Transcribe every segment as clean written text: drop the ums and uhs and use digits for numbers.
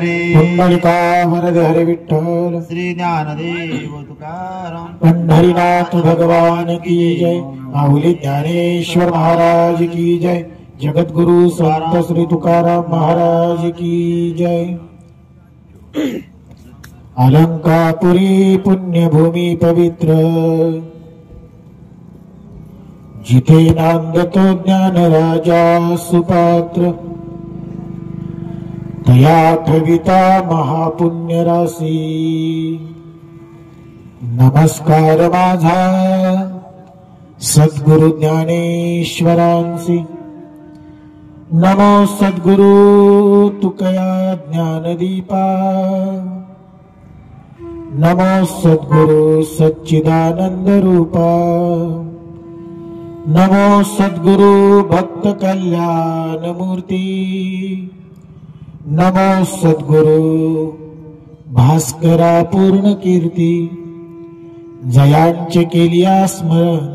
पुंडलिका वरद हरे विठ्ठल श्री ज्ञानदेव तुकाराम पंढरीनाथ भगवान की जय। माऊली ज्ञानेश्वर महाराज की जय। जगद्गुरु संत श्री तुकाराम महाराज की जय। अलंकापुरी पुण्यभूमी पवित्र, जिथे नांदतो ज्ञान राजा सुपात्र, तया ठविता महापुण्य राशी। नमस्कार माझा सद्गुरु ज्ञानेश्वरांसी, नमो सद्गुरु तुकया ज्ञानदीपा, नमो सद्गुरु सच्चिदानंद रूपा, नमो सद्गुरु भक्त कल्याण मूर्ती, नमो सद्गुरु भास्करा पूर्ण कीर्ती। जयांचे केलिया स्मरण,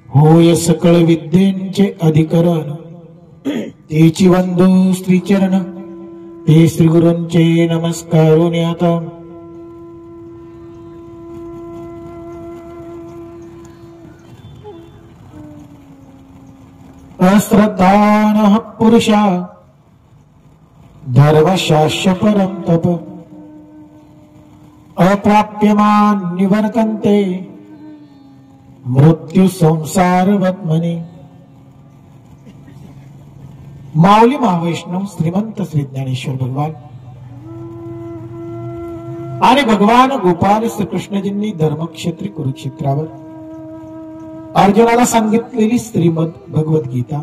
होय सकळ विद्येंचे अधिकरण। तेची वंदू श्रीचरण, ते श्री गुरूंचे नमस्कारून आता। अश्रद्धानः पुरुषा धर्मशास्त्र परम तप, अप्राप्यमान निवर्तन्ते मृत्यू संसार वत्मनी। माऊली महावैष्णव श्रीमंत श्री ज्ञानेश्वर भगवान आणि भगवान गोपाल श्रीकृष्णजींनी धर्मक्षेत्री कुरुक्षेत्रावर अर्जुनाला सांगितलेली श्रीमद भगवद्गीता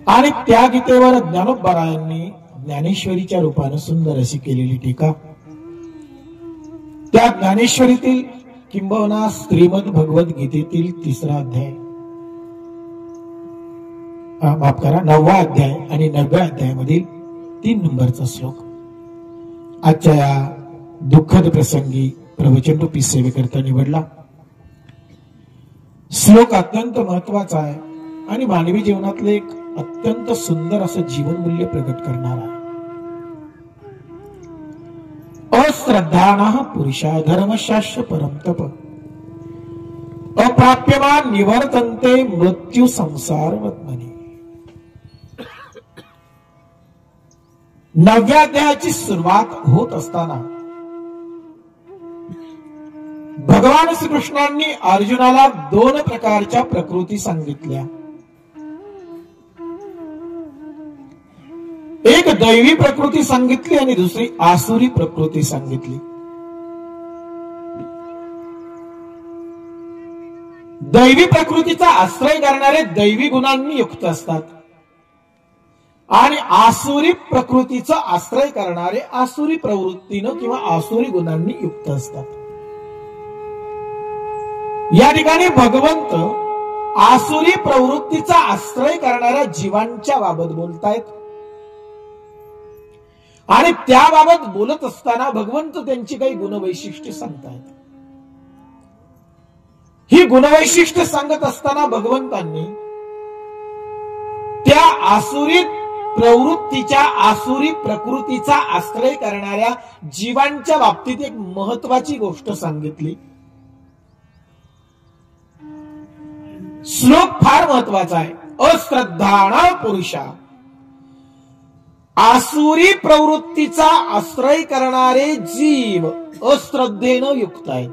आणि त्या गीतेवर ज्ञानोबरायांनी ज्ञानेश्वरीच्या रूपाने सुंदर अशी केलेली टीका। त्या ज्ञानेश्वरीतील किंबहुना श्रीमद भगवद्गीतेतील तिसरा अध्याय, माफ करा 9वा अध्याय आणि 9व्या अध्यायामधील 3 नंबरचा श्लोक आजच्या या दुःखद प्रसंगी प्रवचन रूपी सेवेकरता निवडला। श्लोक अत्यंत महत्वाचा आहे आणि मानवी जीवनातले एक अत्यंत सुंदर असं जीवनमूल्य प्रकट करणारा आहे। अश्रद्धानः पुरुषा धर्मशास्त्र परम तप, अप्राप्यमान निवर्तन्ते मृत्यू संसार वत्मनी। 9व्या अध्यायाची सुरुवात होत असताना भगवान श्रीकृष्णांनी अर्जुनाला 2 प्रकारच्या प्रकृती सांगितल्या। एक दैवी प्रकृती सांगितली आणि दुसरी आसुरी प्रकृती सांगितली। दैवी प्रकृतीचा आश्रय करणारे दैवी गुणांनी युक्त असतात आणि आसुरी प्रकृतीचा आश्रय करणारे आसुरी प्रवृत्तीनं किंवा आसुरी गुणांनी युक्त असतात। या ठिकाणी भगवंत आसुरी प्रवृत्तीचा आश्रय करणाऱ्या जीवांच्या बाबत बोलतायत आणि त्याबाबत बोलत असताना भगवंत त्यांची काही गुणवैशिष्ट्ये सांगतायत। ही गुणवैशिष्ट्य सांगत असताना भगवंतांनी त्या आसुरी प्रवृत्तीच्या आसुरी प्रकृतीचा आश्रय करणाऱ्या जीवांच्या बाबतीत एक महत्वाची गोष्ट सांगितली। श्लोक फार महत्वाचा आहे। अश्रद्धानः पुरुषा, आसुरी प्रवृत्तीचा आश्रय करणारे जीव अश्रद्धेनं युक्त आहेत।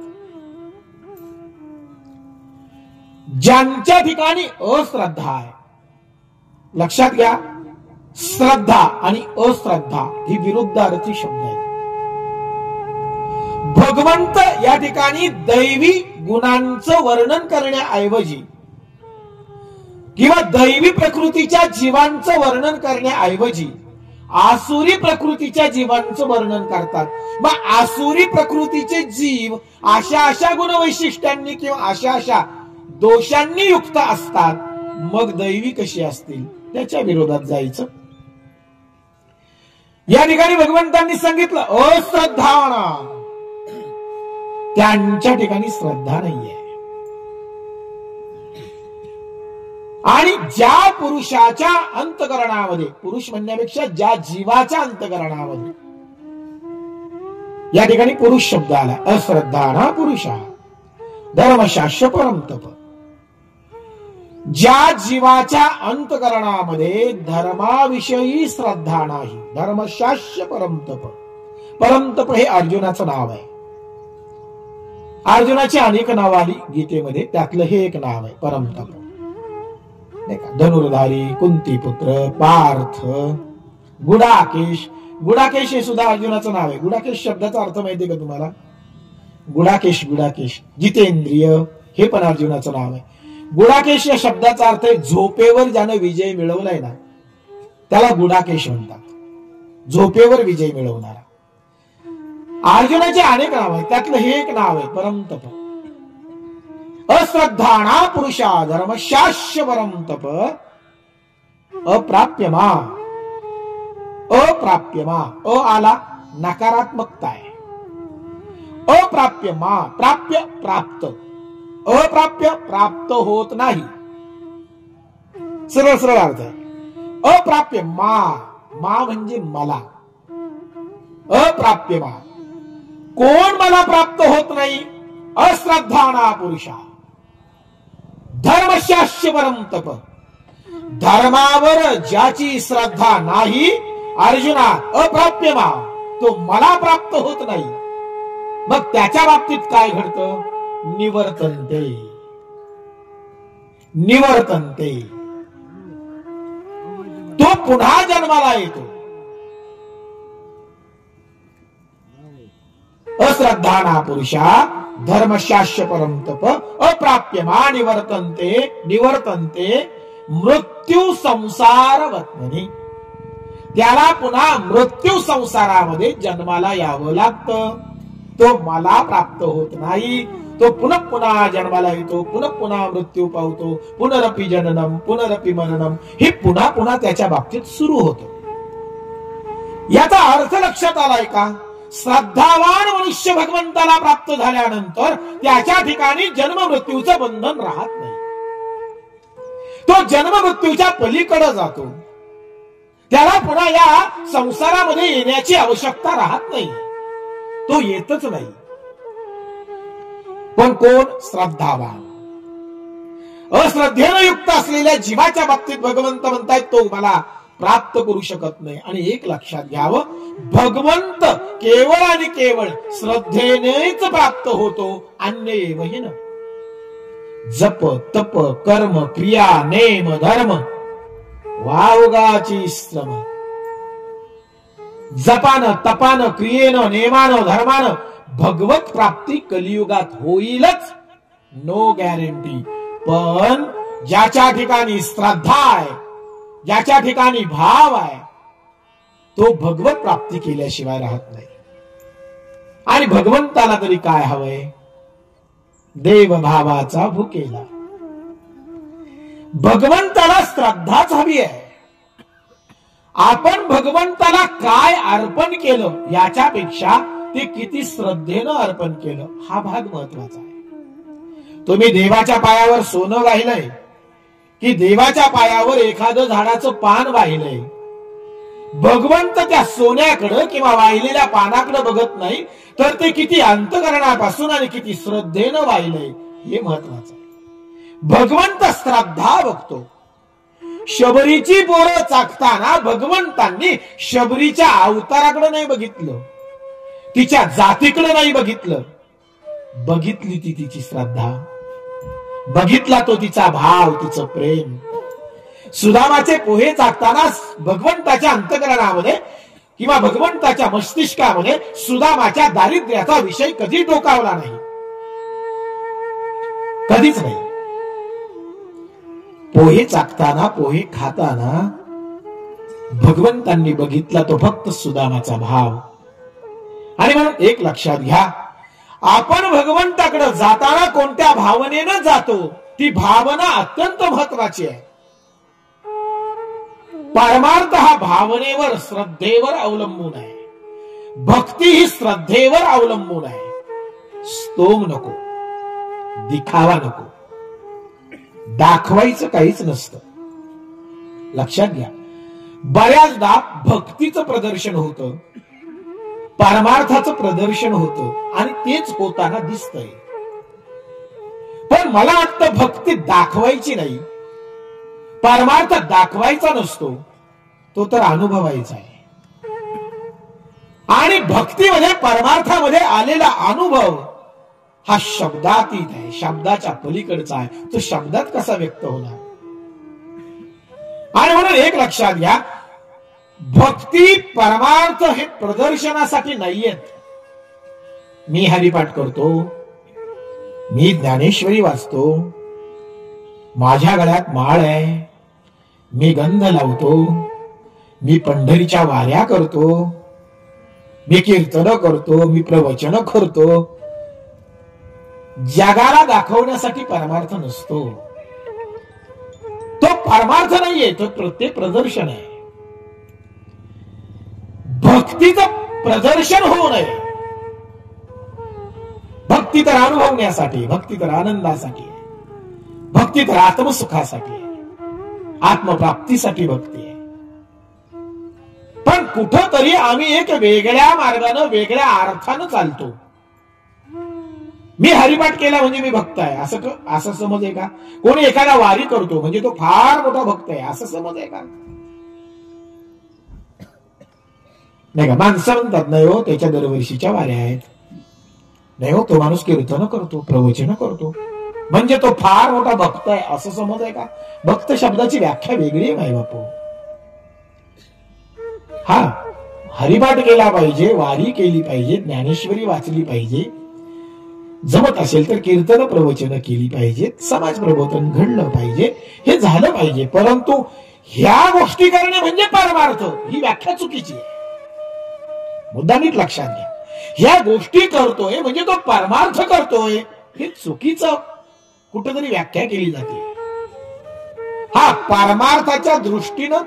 ज्यांच्या ठिकाणी अश्रद्धा आहे, लक्षात घ्या, श्रद्धा आणि अश्रद्धा ही विरुद्धार्थी शब्द आहेत। भगवंत या ठिकाणी दैवी गुणांचं वर्णन करण्याऐवजी किंवा दैवी प्रकृतीच्या जीवांचं वर्णन करण्याऐवजी आसुरी प्रकृतीच्या जीवांचं वर्णन करतात। मग आसुरी प्रकृतीचे जीव अशा गुणवैशिष्ट्यांनी किंवा अशा दोषांनी युक्त असतात, मग दैवी कशी असतील त्याच्या विरोधात जायचं। या ठिकाणी भगवंतांनी सांगितलं अश्रद्धान, त्यांच्या ठिकाणी श्रद्धा नाहीये। आणि ज्या पुरुषाच्या अंतकरणामध्ये, पुरुष म्हणण्यापेक्षा ज्या जीवाच्या अंतकरणामध्ये, या ठिकाणी पुरुष शब्द आला. अश्रद्धाना पुरुषा धर्मशास्त्र परम तप. ज्या जीवाच्या अंतकरणामध्ये धर्माविषयी श्रद्धा नाही, धर्मशास्त्र परम तप. परम तप हे अर्जुनाचं नाव आहे. अर्जुनाची अनेक नावं आली गीतेमध्ये, त्यातलं हे एक नाव आहे परम तप. नाही का? धनुर्धारी, कुंतीपुत्र, पार्थ, गुडाकेश. गुडाकेश हे सुद्धा अर्जुनाचं नाव आहे. गुडाकेश शब्दाचा अर्थ माहितीये का तुम्हाला? गुडाकेश, गुडाकेश. जितेंद्रिय हे पण अर्जुनाचं नाव आहे. गुडाकेश या शब्दाचा अर्थ आहे झोपेवर ज्यानं विजय मिळवलाय ना, त्याला गुडाकेश म्हणतात. झोपेवर विजय मिळवणारा. अर्जुनाचे अनेक नाव आहेत, त्यातलं हे एक नाव आहे परम तप. अश्रद्धाना पुरुषा धर्मशास्त्र परम तप. अप्राप्यमा. अप्राप्यमा. अ आला नकारात्मकता आहे. अप्राप्यमा. प्राप्य प्राप्त. अप्राप्य प्राप्त होत नाही. सरळ सरळ अर्थ आहे. अप्राप्य मा. मा म्हणजे मला. अप्राप्य मा. कोण मला प्राप्त होत नाही? अश्रद्धाना पुरुषा धर्मशास्त्र परम तप. धर्मावर ज्याची श्रद्धा नाही, अर्जुना अप्राप्य मा, तो मला प्राप्त होत नाही. मग त्याच्या बाबतीत काय घडतं? निवर्तन्ते. निवर्तन्ते. तो पुन्हा जन्माला येतो. अश्रद्धाना पुरुषा धर्मशास्त्र परम तप. अप्राप्यमा निवर्तन्ते. निवर्तन्ते मृत्यू संसारवत्मनी. त्याला पुन्हा मृत्यू संसारामध्ये जन्माला यावं लागतं. तो मला प्राप्त होत नाही. तो पुनः पुन्हा जन्माला येतो, पुनः पुन्हा मृत्यू पावतो. पुनरपि जननम पुनरपि मरणम. हे पुन्हा पुन्हा त्याच्या बाबतीत सुरू होतं. याचा अर्थ लक्षात आलाय का? श्रद्धावान मनुष्य भगवंताला प्राप्त झाल्यानंतर त्याच्या ठिकाणी जन्म मृत्यूचं बंधन राहत नाही. तो जन्म मृत्यूच्या पलीकडे जातो. त्याला पुन्हा या संसारामध्ये येण्याची आवश्यकता राहत नाही. तो येतच नाही. पण कोण? श्रद्धावान. अश्रद्धेनं युक्त असलेल्या जीवाच्या बाबतीत भगवंत म्हणतायत तो मला प्राप्त करू शकत नाही. आणि एक लक्षात घ्यावं, भगवंत केवळ आणि केवळ श्रद्धेनेच प्राप्त होतो, अन्येवही न. जप तप कर्म क्रिया नेम धर्म वावगाची श्रम. जपानं तपानं क्रियेनं नेमानं धर्मानं भगवत प्राप्ती कलियुगात होईलच, नो गॅरंटी. पण ज्याच्या ठिकाणी श्रद्धा आहे, ज्याच्या ठिकाणी भाव आहे, तो भगवत प्राप्ती केल्याशिवाय राहत नाही. आणि भगवंताला तरी काय हवंय? देवभावाचा भुकेला. भगवंताला श्रद्धाच हवी आहे. आपण भगवंताला काय अर्पण केलं याच्यापेक्षा ते किती श्रद्धेनं अर्पण केलं हा भाग महत्वाचा आहे. तुम्ही देवाच्या पायावर सोनं वाहिलंय की देवाच्या पायावर एखादं झाडाचं पान वाहिलंय, भगवंत त्या सोन्याकडे किंवा वाहिलेल्या पानाकडे बघत नाही, तर ते किती अंतकरणापासून आणि किती श्रद्धेनं वाहिलंय हे महत्वाचं आहे. भगवंत श्रद्धा बघतो. शबरीची बोरं चाकताना भगवंतांनी शबरीच्या अवताराकडे नाही बघितलं, तिच्या जातीकडे नाही बघितलं, बघितली ती तिची श्रद्धा, बघितला तो तिचा भाव, तिचं प्रेम. सुदामाचे पोहे चाकताना भगवंताच्या अंतकरणामध्ये किंवा भगवंताच्या मस्तिष्कामध्ये सुदामाच्या दारिद्र्याचा विषय कधी डोकावला नाही, कधीच नाही. पोहे चाकताना पोहे खाताना भगवंतांनी बघितला तो फक्त सुदामाचा भाव. आणि म्हणून एक लक्षात घ्या, आपण भगवंताकडे जाताना कोणत्या भावनेनं जातो ती भावना अत्यंत महत्वाची आहे. परमार्थ हा भावनेवर श्रद्धेवर अवलंबून आहे. भक्ती ही श्रद्धेवर अवलंबून आहे. स्तोम नको, दिखावा नको, दाखवायचं काहीच नसतं. लक्षात घ्या, बऱ्याचदा भक्तीचं प्रदर्शन होतं, परमार्थाचं प्रदर्शन होतं आणि तेच होताना दिसतंय. पण मला वाटतं भक्ती दाखवायची नाही, परमार्थ दाखवायचा नसतो, तो तर अनुभवायचा आहे. आणि भक्तीमध्ये परमार्थामध्ये आलेला अनुभव हा शब्दातीत आहे, शब्दाच्या पलीकडचा आहे. तो शब्दात कसा व्यक्त होणार? आणि म्हणून एक लक्षात घ्या, भक्ती परमार्थ हे प्रदर्शनासाठी नाहीयेत. मी हरिपाठ करतो, मी ज्ञानेश्वरी वाचतो, माझ्या गळ्यात माळ आहे, मी गंध लावतो, मी पंढरीच्या वाऱ्या करतो, मी कीर्तन करतो, मी प्रवचन करतो. जगाला दाखवण्यासाठी परमार्थ नसतो, तो परमार्थ नाहीये, तो प्रत्येक प्रदर्शन आहे. भक्तीचं प्रदर्शन होऊ नये. भक्ती तर अनुभवण्यासाठी, भक्ती तर आनंदासाठी, भक्ती तर आत्मसुखासाठी, आत्मप्राप्तीसाठी भक्ती आहे. पण कुठंतरी आम्ही एक वेगळ्या मार्गानं, वेगळ्या अर्थानं चालतो. मी हरिपाठ केला म्हणजे मी भक्त आहे असं समज आहे का? कोणी एखादा वारी करतो म्हणजे तो फार मोठा भक्त आहे असं समज आहे का? नाही का? माणसं म्हणतात नाही हो, त्याच्या दरवर्षीच्या वाऱ्या आहेत, नाही हो, तो माणूस कीर्तन करतो, प्रवचन करतो म्हणजे तो फार मोठा भक्त आहे असं समज आहे का? भक्त शब्दाची व्याख्या वेगळी आहे माय बापू. हा, हरिपाठ केला पाहिजे, वारी केली पाहिजे, ज्ञानेश्वरी वाचली पाहिजे, जमत असेल तर कीर्तन प्रवचन केली पाहिजेत, समाज प्रबोधन घडलं पाहिजे, हे झालं पाहिजे. परंतु ह्या गोष्टी करणे म्हणजे परमार्थ, ही व्याख्या चुकीची आहे. मुद्दा नीट लक्षात घ्या. ह्या गोष्टी करतोय म्हणजे तो परमार्थ करतोय, हे चुकीचं कुठेतरी व्याख्या केली जाते. हा, परमार्थाच्या दृष्टीनं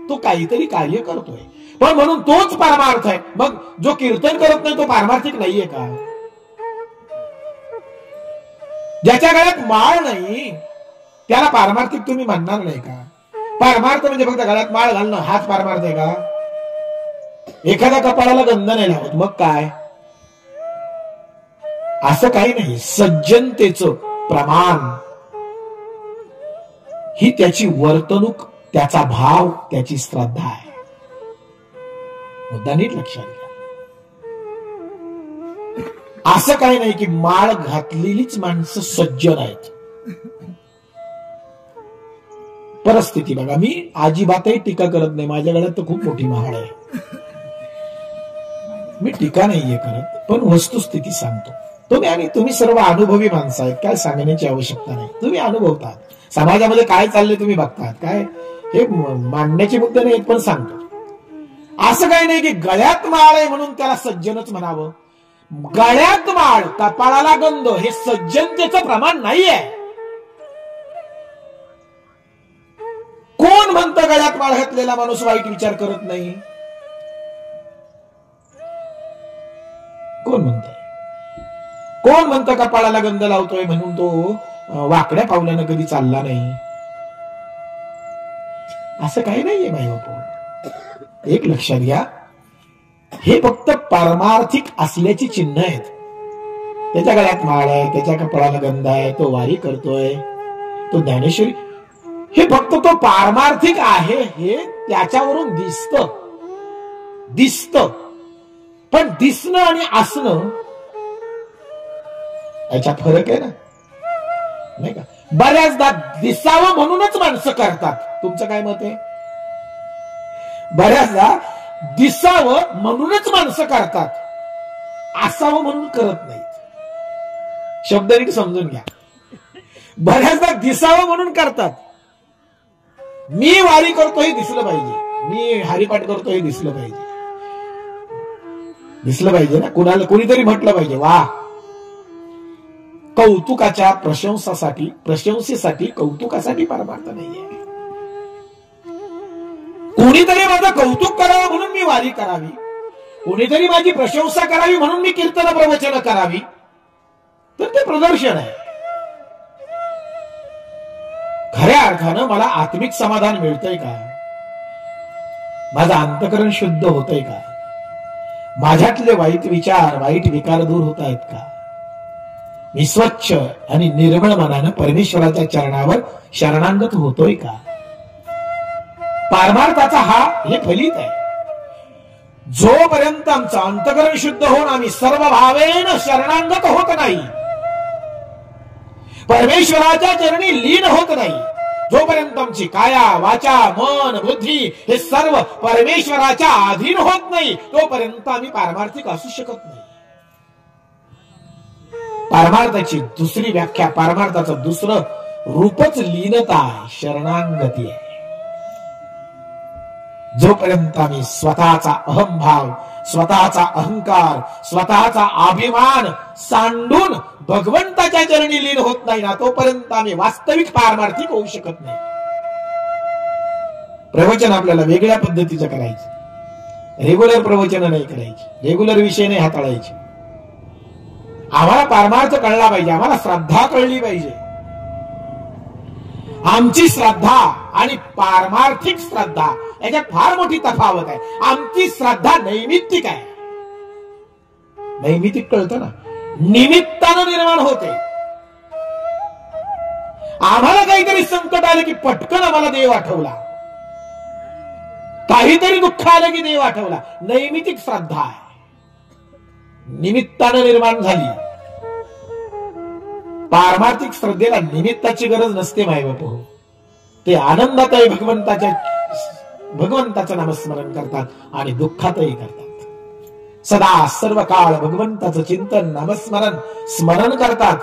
तो काहीतरी कार्य करतोय, पण म्हणून तोच परमार्थ आहे. मग जो कीर्तन करत नाही तो पारमार्थिक नाहीये का? ज्याच्या गळ्यात माळ नाही त्याला पारमार्थिक तुम्ही म्हणणार नाही का? पारमार्थ म्हणजे फक्त गळ्यात माळ घालणं हाच पारमार्थ आहे का? एखाद्या कपाळाला गंध नाही लावत मग काय? असं काही नाही. सज्जनतेचं प्रमाण ही त्याची वर्तणूक, त्याचा भाव, त्याची श्रद्धा आहे. मुद्दा नीट लक्षात घ्या. असं काही नाही की माळ घातलेलीच माणसं सज्जन आहेत. परिस्थिती बघा, मी अजिबातही टीका करत नाही, माझ्या गळ्यात तर खूप मोठी माळ आहे, मी टीका नाहीये करत, पण वस्तुस्थिती सांगतो. तुम्ही सर्व अनुभवी माणसं आहेत, काय सांगण्याची आवश्यकता नाही. तुम्ही अनुभवतात, समाजामध्ये काय चाललंय तुम्ही बघतात, काय हे मांडण्याचे मुद्दे नाहीत, पण सांगतो. असं काही नाही की गळ्यात माळ आहे म्हणून त्याला सज्जनच म्हणावं. गळ्यात माळ, कपाळाला गंध हे सज्जनतेचं प्रमाण नाहीये. कोण म्हणतं गळ्यात माळ घातलेला माणूस वाईट विचार करत नाही? कोण म्हणतंय? कोण म्हणतं कपाळाला गंध लावतोय म्हणून तो वाकड्या पावल्यानं कधी चालला नाही? असं काही नाहीये माय बापू. एक लक्षात घ्या, हे फक्त पारमार्थिक असल्याची चिन्ह आहेत. त्याच्या गळ्यात माळ आहे, त्याच्या कपाळाला गंध आहे, तो वारी करतोय, तो ज्ञानेश्वरी, हे फक्त तो पारमार्थिक आहे हे त्याच्यावरून दिसत. पण दिसणं आणि असणं याच्यात फरक आहे ना, नाही का? बऱ्याचदा दिसावं म्हणूनच माणसं करतात. तुमचं काय मत आहे? बऱ्याचदा दिसावं म्हणूनच माणसं करतात, असावं म्हणून करत नाहीत. शब्द नीट समजून घ्या. बऱ्याचदा दिसावं म्हणून करतात. मी वारी करतो हे दिसलं पाहिजे, मी हरिपाठ करतो हे दिसलं पाहिजे, दिसलं पाहिजे ना. कुणाला कोणीतरी म्हटलं पाहिजे वा. कौतुकाच्या प्रशंसेसाठी कौतुकासाठी परमार्थ नाहीये. कोणीतरी माझं कौतुक करावं म्हणून मी वारी करावी, कोणीतरी माझी प्रशंसा करावी म्हणून मी कीर्तन प्रवचन करावी, तर ते प्रदर्शन आहे. खऱ्या अर्थानं मला आत्मिक समाधान मिळतंय का? माझं अंतकरण शुद्ध होतंय का? माझ्यातले वाईट विचार, वाईट विकार दूर होत आहेत का? मी स्वच्छ आणि निर्मळ मनानं परमेश्वराच्या चरणावर शरणागत होतोय का? पारमार्थाचा हे फलित आहे. जोपर्यंत आमचं अंतकरण शुद्ध होऊन आम्ही सर्व भावेन शरणागत होत नाही, परमेश्वराच्या चरणी लीन होत नाही, जोपर्यंत आमची काया, वाचा, मन, बुद्धी हे सर्व परमेश्वराच्या अधीन होत नाही, तोपर्यंत आम्ही पारमार्थिक असू शकत नाही. पारमार्थाची दुसरी व्याख्या, पारमार्थाचं दुसरं रूपच लीनता आहे, शरणागती आहे. जोपर्यंत आम्ही स्वतःचा अहंभाव, स्वतःचा अहंकार, स्वतःचा अभिमान सांडून भगवंताच्या चरणी लीन होत नाही ना, तोपर्यंत आम्ही वास्तविक पारमार्थिक होऊ शकत नाही. प्रवचन आपल्याला वेगळ्या पद्धतीचं करायचं, रेग्युलर प्रवचन नाही करायची, रेग्युलर विषय नाही हाताळायचे. आम्हाला पारमार्थ कळला पाहिजे, आम्हाला श्रद्धा कळली पाहिजे. आमची श्रद्धा आणि पारमार्थिक श्रद्धा याच्यात फार मोठी तफावत आहे. आमची श्रद्धा नैमित्तिक आहे. नैमित्तिक कळतं ना, निमित्तानं निर्माण होते. आम्हाला काहीतरी संकट आलं की पटकन आम्हाला देव आठवला, काहीतरी दुःख आलं की देव आठवला. नैमित्तिक श्रद्धा आहे, निमित्तानं निर्माण झाली. पारमार्थिक श्रद्धेला निमित्ताची गरज नसते. मायबापू ते आनंदातही भगवंताचं नामस्मरण करतात आणि दुःखातही करतात. सदा सर्व काळ भगवंताचं चिंतन, नामस्मरण, स्मरण करतात.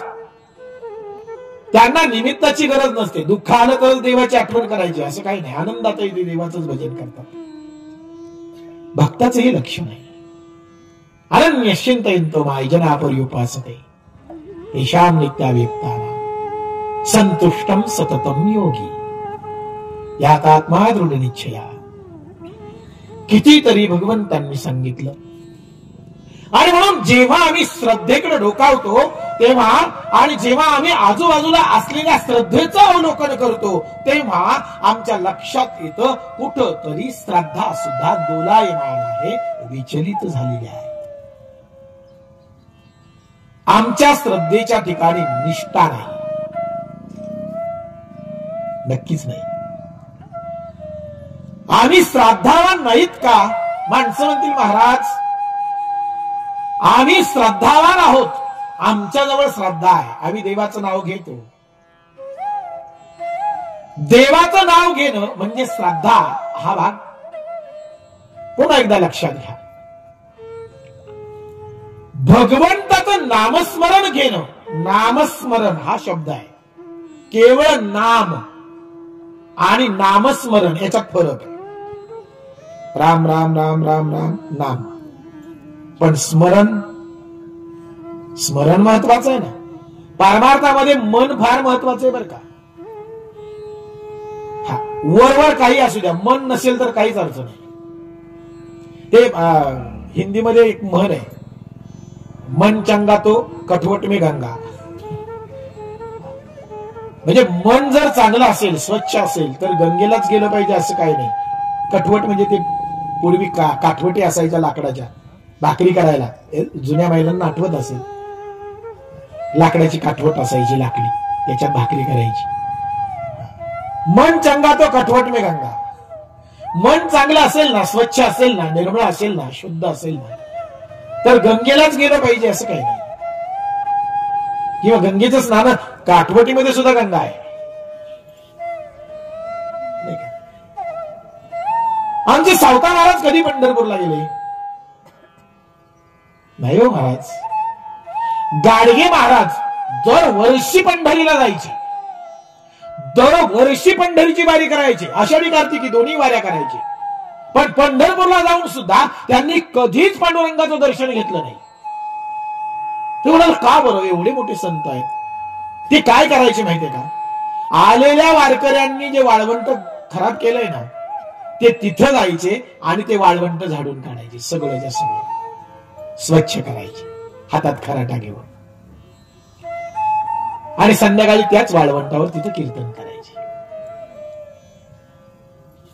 त्यांना निमित्ताची गरज नसते. दुःख आलं तर देवाची आठवण करायची असं काही नाही. आनंदातही ते देवाचंच भजन करतात. भक्ताचं हे लक्षण आहे. अनन्यश्चिंतयन्तो मां जनापर्युपासते येषां नित्याव्यक्तानां संतुष्टं सततं योगी यात आत्मा दृढ निश्चया. कितीतरी भगवंतांनी सांगितलं. आणि म्हणून जेव्हा आम्ही श्रद्धेकडे डोकावतो तेव्हा, आणि जेव्हा आम्ही आजूबाजूला असलेल्या श्रद्धेचं अवलोकन करतो तेव्हा आमच्या लक्षात येतं कुठंतरी श्रद्धा सुद्धा दोलायमान आहे, विचलित झालेली आहे. आमच्या श्रद्धेच्या ठिकाणी निष्ठा नाही, नक्कीच नाही. आम्ही श्रद्धावान नाहीत का? माणसं म्हणतील महाराज आम्ही श्रद्धावान आहोत, आमच्याजवळ श्रद्धा आहे, आम्ही देवाचं नाव घेतो. देवाचं नाव घेणं म्हणजे श्रद्धा हा भाग पुन्हा एकदा लक्षात घ्या. भगवंताचं नामस्मरण घेणं, नामस्मरण हा शब्द आहे. केवळ नाम आणि नामस्मरण याच्यात फरक आहे. राम राम राम राम राम नाम, पण स्मरण, स्मरण महत्वाचं आहे ना. पारमार्थामध्ये मन फार महत्वाचं आहे बरं का. हा वरवर काही असू द्या, मन नसेल तर काहीच अर्थ नाही. ते हिंदीमध्ये एक म्हण आहे, मन चंगा तो कठवट में गंगा. म्हणजे मन जर चांगलं असेल, स्वच्छ असेल तर गंगेलाच गेलं पाहिजे असं काही नाही. कठवट म्हणजे ते पूर्वी काठवटी असायच्या लाकडाच्या, भाकरी करायला जुन्या महिलांना आठवत असेल. लाकडाची काठवट असायची लाकडी, त्याच्यात भाकरी करायची. मन चंगा तो कठवट में गंगा. मन चांगलं असेल ना, स्वच्छ असेल ना, निर्मळ असेल ना, शुद्ध असेल ना, तर गंगेलाच गेलं पाहिजे असं काही नाही. किंवा गंगेचं स्नान, काठवटीमध्ये सुद्धा गंगा आहे. आमचे सावता महाराज कधी पंढरपूरला गेले नाही हो महाराज. गाडगे महाराज दरवर्षी पंढरीला जायचे, दरवर्षी पंढरीची वारी करायची, आषाढी कार्तिकी दोन्ही वाऱ्या करायची. पण पंढरपूरला जाऊन सुद्धा त्यांनी कधीच पांडुरंगाचं दर्शन घेतलं नाही. ते म्हणाल का बरं, एवढे मोठे संत आहेत. ते काय करायचे माहितीये का, आलेल्या वारकऱ्यांनी जे वाळवंट खराब केलंय ना, ते तिथं जायचे आणि ते वाळवंट झाडून काढायचे, सगळं सगळं स्वच्छ करायचे हातात खराटा घेऊन, आणि संध्याकाळी त्याच वाळवंटावर तिथं कीर्तन करायचे.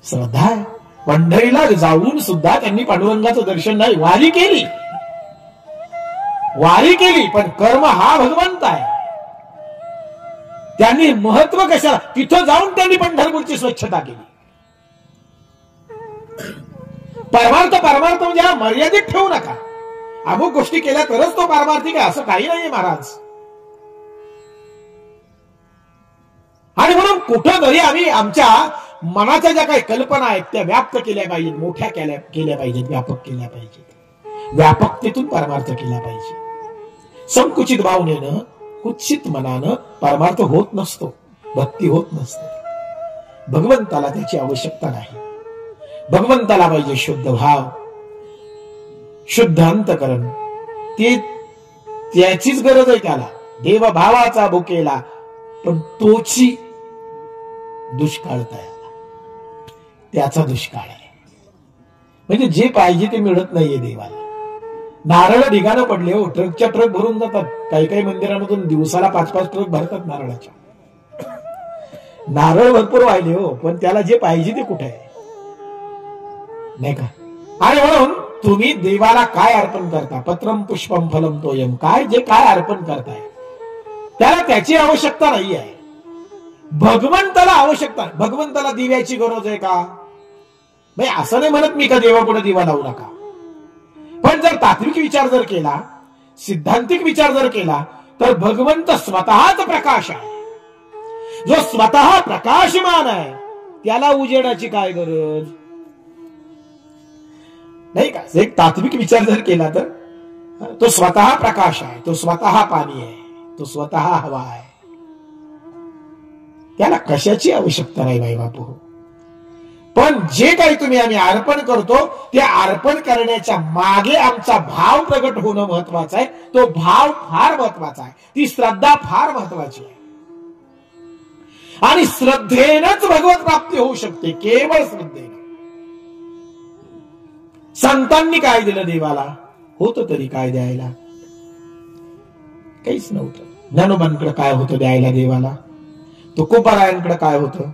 श्रद्धा आहे. पंढरीला जाऊन सुद्धा त्यांनी पांडुरंगाचं दर्शन नाही, वारी केली, पण कर्म हा भगवंत आहे. त्यांनी महत्व कशाला, तिथं जाऊन त्यांनी पंढरपूरची स्वच्छता केली. परमार्थ म्हणजे हा मर्यादित ठेवू नका. अमुक गोष्टी केल्या तरच तो पारमार्थिक आहे असं काही नाहीये महाराज. आणि म्हणून कुठं तरी आम्ही आमच्या मनाच्या ज्या काही कल्पना आहेत त्या व्याप्त केल्या पाहिजेत, मोठ्या केल्या पाहिजेत, व्यापक केल्या पाहिजेत. व्यापकतेतून परमार्थ केला पाहिजे. संकुचित भावनेनं, कुत्सित मनानं परमार्थ होत नसतो, भक्ती होत नसते. भगवंताला त्याची आवश्यकता नाही. भगवंताला पाहिजे शुद्ध भाव, शुद्ध अंतकरण. त्याचीच गरज आहे त्याला. देवभावाचा भुकेला पण तोची दुष्काळ तयार, त्याचा दुष्काळ आहे. म्हणजे जे पाहिजे ते मिळत नाहीये देवाला. नारळ ढिगाणं पडले हो, ट्रकच्या ट्रक भरून जातात. काही काही मंदिरामधून दिवसाला 5-5 ट्रक भरतात नारळाच्या. नारळ भरपूर वाहिले हो, पण त्याला जे पाहिजे ते कुठे आहे, नाही का? आणि म्हणून तुम्ही देवाला काय अर्पण करता, पत्रम पुष्पम फलम तोयम, काय अर्पण करताय त्याला त्याची आवश्यकता नाही आहे. भगवंताला आवश्यकता. भगवंताला दिव्याची गरज आहे का? नाही, असं नाही म्हणत मी का देवापुढे दिवा लावू नका. पण जर तात्विक विचार जर केला, सिद्धांतिक विचार जर केला, तर भगवंत स्वतःच प्रकाश आहे. जो स्वतः प्रकाशमान आहे त्याला उजेडाची काय गरज, नाही का? एक तात्विक विचार जर केला तर तो स्वतः प्रकाश आहे, तो स्वतः पाणी आहे, तो स्वतः हवा आहे. त्याला कशाची आवश्यकता नाही बाई बापू. पण जे काही आम्ही अर्पण करतो ते अर्पण करण्याच्या मागे आमचा भाव प्रगट होणं महत्वाचं आहे. तो भाव फार महत्वाचा आहे. ती श्रद्धा फार महत्वाची आहे. आणि श्रद्धेनंच भगवत प्राप्ती होऊ शकते, केवळ श्रद्धेनं. संतांनी काय दिलं देवाला? होतं तरी काय द्यायला? काहीच नव्हतं. ज्ञानोबांकडे काय होतं द्यायला देवाला? तुकोबारायांकडे काय होतं?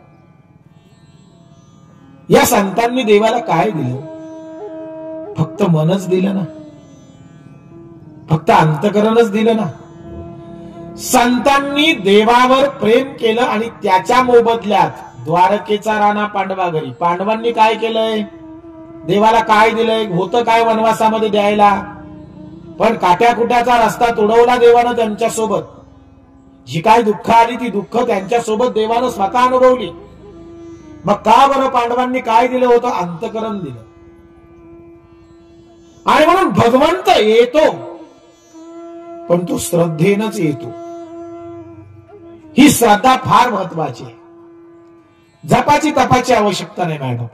या संतांनी देवाला काय दिलं? फक्त मनच दिलं ना, फक्त अंतकरणच दिलं ना. संतांनी देवावर प्रेम केलं आणि त्याच्या मोबदल्यात द्वारकेचा राणा पांडवा घरी. पांडवांनी काय केलंय? देवाला काय दिलंय? होतं काय वनवासामध्ये द्यायला? पण काट्याकुट्याचा रस्ता तुडवला देवानं त्यांच्यासोबत. जी काय दुःख आली ती दुःख त्यांच्यासोबत देवानं स्वतः अनुभवली. मग का बरं पांडवांनी काय दिलं होतं? अंतकरण दिलं. आणि म्हणून भगवंत येतो, पण तो श्रद्धेनंच येतो. ही श्रद्धा फार महत्वाची आहे. जपाची तपाची आवश्यकता नाही मॅडम,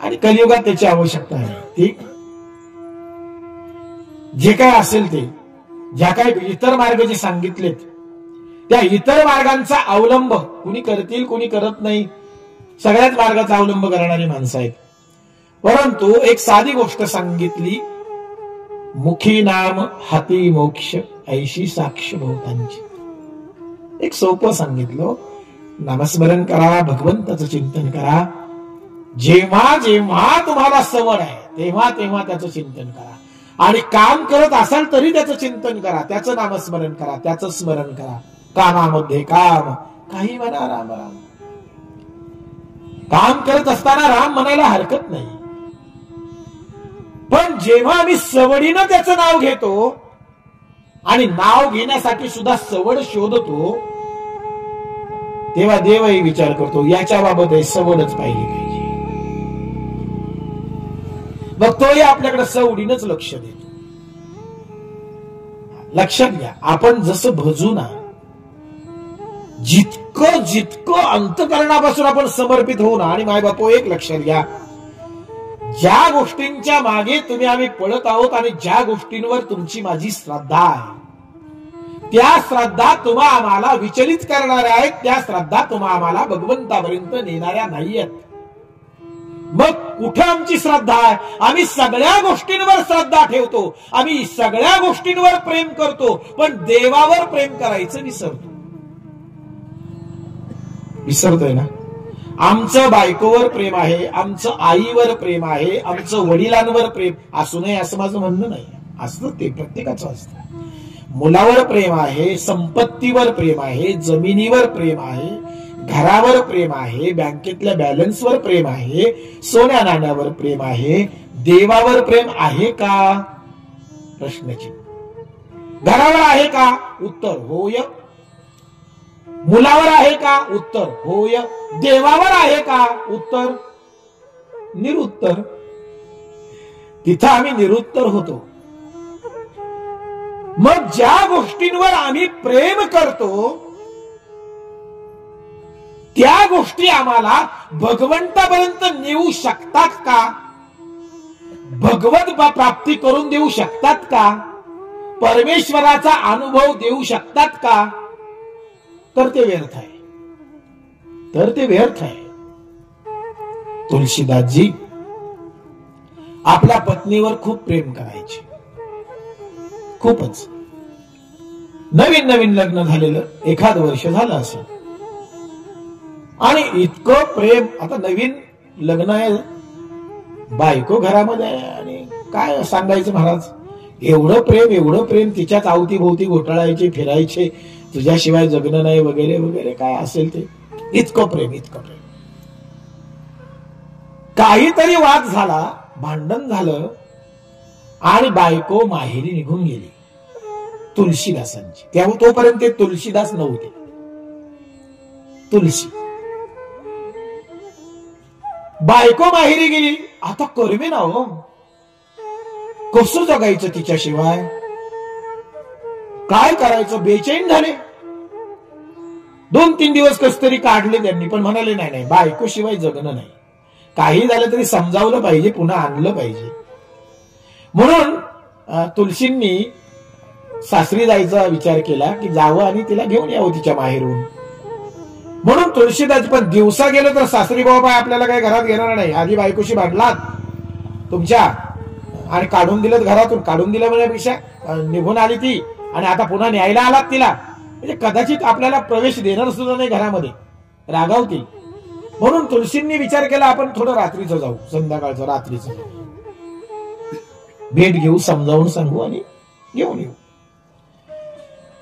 आणि कलियुगात त्याची आवश्यकता आहे. ती जे काय असेल ते, ज्या काही इतर मार्ग जे सांगितलेत त्या इतर मार्गांचा अवलंब कुणी करतील कुणी करत नाही. सगळ्याच मार्गाचा अवलंब करणारी माणसं आहेत. परंतु एक साधी गोष्ट सांगितली, मुखी नाम हाती मोक्ष ऐशी साक्ष भूतांची. एक सोपं सांगितलं, नामस्मरण करा, भगवंताचं चिंतन करा. जेव्हा जेव्हा तुम्हाला सवड आहे तेव्हा तेव्हा त्याचं चिंतन करा. आणि काम करत असाल तरी त्याचं चिंतन करा, त्याचं नामस्मरण करा, त्याचं स्मरण करा. कामामध्ये काम, काही म्हणा राम राम. काम करत असताना राम म्हणायला हरकत नाही. पण जेव्हा आम्ही सवडीनं त्याचं नाव घेतो आणि नाव घेण्यासाठी सुद्धा सवड शोधतो, तेव्हा देवही विचार करतो याच्या बाबत सवडच पाहिली पाहिजे. मग तोही आपल्याकडे सवडीनच लक्ष देतो. लक्षात घ्या, आपण जसं भजू ना, जितकं जितकं अंतकरणापासून आपण समर्पित होऊ ना. आणि माय बापू एक लक्षात घ्या, ज्या गोष्टींच्या मागे आम्ही पळत आहोत आणि ज्या गोष्टींवर तुमची माझी श्रद्धा आहे, त्या श्रद्धा तुम्हा आम्हाला विचलित करणाऱ्या आहेत. त्या श्रद्धा तुम्हा आम्हाला भगवंतापर्यंत नेणाऱ्या नाहीयेत. मग कुठे आमची श्रद्धा आहे? आम्ही सगळ्या गोष्टींवर श्रद्धा ठेवतो, आम्ही सगळ्या गोष्टींवर प्रेम करतो, पण देवावर प्रेम करायचं विसरतोय ना. आमचं बायकोवर प्रेम आहे, आमचं आईवर प्रेम आहे, आमचं वडिलांवर प्रेम असू नये असं माझं म्हणणं नाही. असतं ते प्रत्येकाचं असतं. मुलावर प्रेम आहे, संपत्तीवर प्रेम आहे, जमिनीवर प्रेम आहे, घरावर प्रेम आहे, बँकेतल्या बॅलन्सवर प्रेम आहे, सोन्या नाण्यावर प्रेम आहे. देवावर प्रेम आहे का? प्रश्नचिन्ह. घरावर आहे का? उत्तर होय. मुलावर आहे का? उत्तर होय. देवावर आहे का? उत्तर निरुत्तर. तिथं आम्ही निरुत्तर होतो. मग ज्या गोष्टींवर आम्ही प्रेम करतो त्या गोष्टी आम्हाला भगवंतापर्यंत नेऊ शकतात का? भगवत प्राप्ती करून देऊ शकतात का? परमेश्वराचा अनुभव देऊ शकतात का? तर ते व्यर्थ आहे. तर ते व्यर्थ आहे. तुलसीदासजी आपल्या पत्नीवर खूप प्रेम करायचे. खूपच. नवीन नवीन लग्न झालेलं, एखाद वर्ष झालं असेल, आणि इतकं प्रेम. आता नवीन लग्न आहे, बायको घरामध्ये आहे, आणि काय सांगायचं महाराज, एवढं प्रेम तिच्याच अवतीभोवती घोटाळायचे, फिरायचे, तुझ्याशिवाय जगणं नाही वगैरे वगैरे, काय असेल ते. इतकं प्रेम. काहीतरी वाद झाला, भांडण झालं, आणि बायको माहेरी निघून गेली तुलसीदासांची. तेव्हा तोपर्यंत तुलसीदास नव्हते. तुलसी बायको माहेरी गेली. आता करमे ना हो, कसं जगायचं तिच्याशिवाय, काय करायचं, बेचैन झाले. 2-3 दिवस कस तरी काढले त्यांनी, पण म्हणाले नाही, बायको शिवाय जगणं नाही. काही झालं तरी समजावलं पाहिजे, पुन्हा आणलं पाहिजे. म्हणून तुलसींनी सासरी जायचा विचार केला की जावं आणि तिला घेऊन यावं तिच्या माहेरून. म्हणून तुळशीदास पण दिवसा गेलो तर सासरी बाबा आपल्याला काही घरात घेणार नाही. आधी बायकोशी भांडलात तुमच्या आणि काढून दिलं घरातून. काढून दिलं म्हणण्यापेक्षा निघून आली ती आणि आता पुन्हा न्यायला आलात तिला, म्हणजे कदाचित आपल्याला प्रवेश देणार सुद्धा नाही घरामध्ये, रागावतील. म्हणून तुलसींनी विचार केला आपण थोडं रात्रीचं जाऊ, संध्याकाळचं रात्रीचं जाऊ, भेट घेऊ, समजावून सांगू आणि घेऊन येऊ.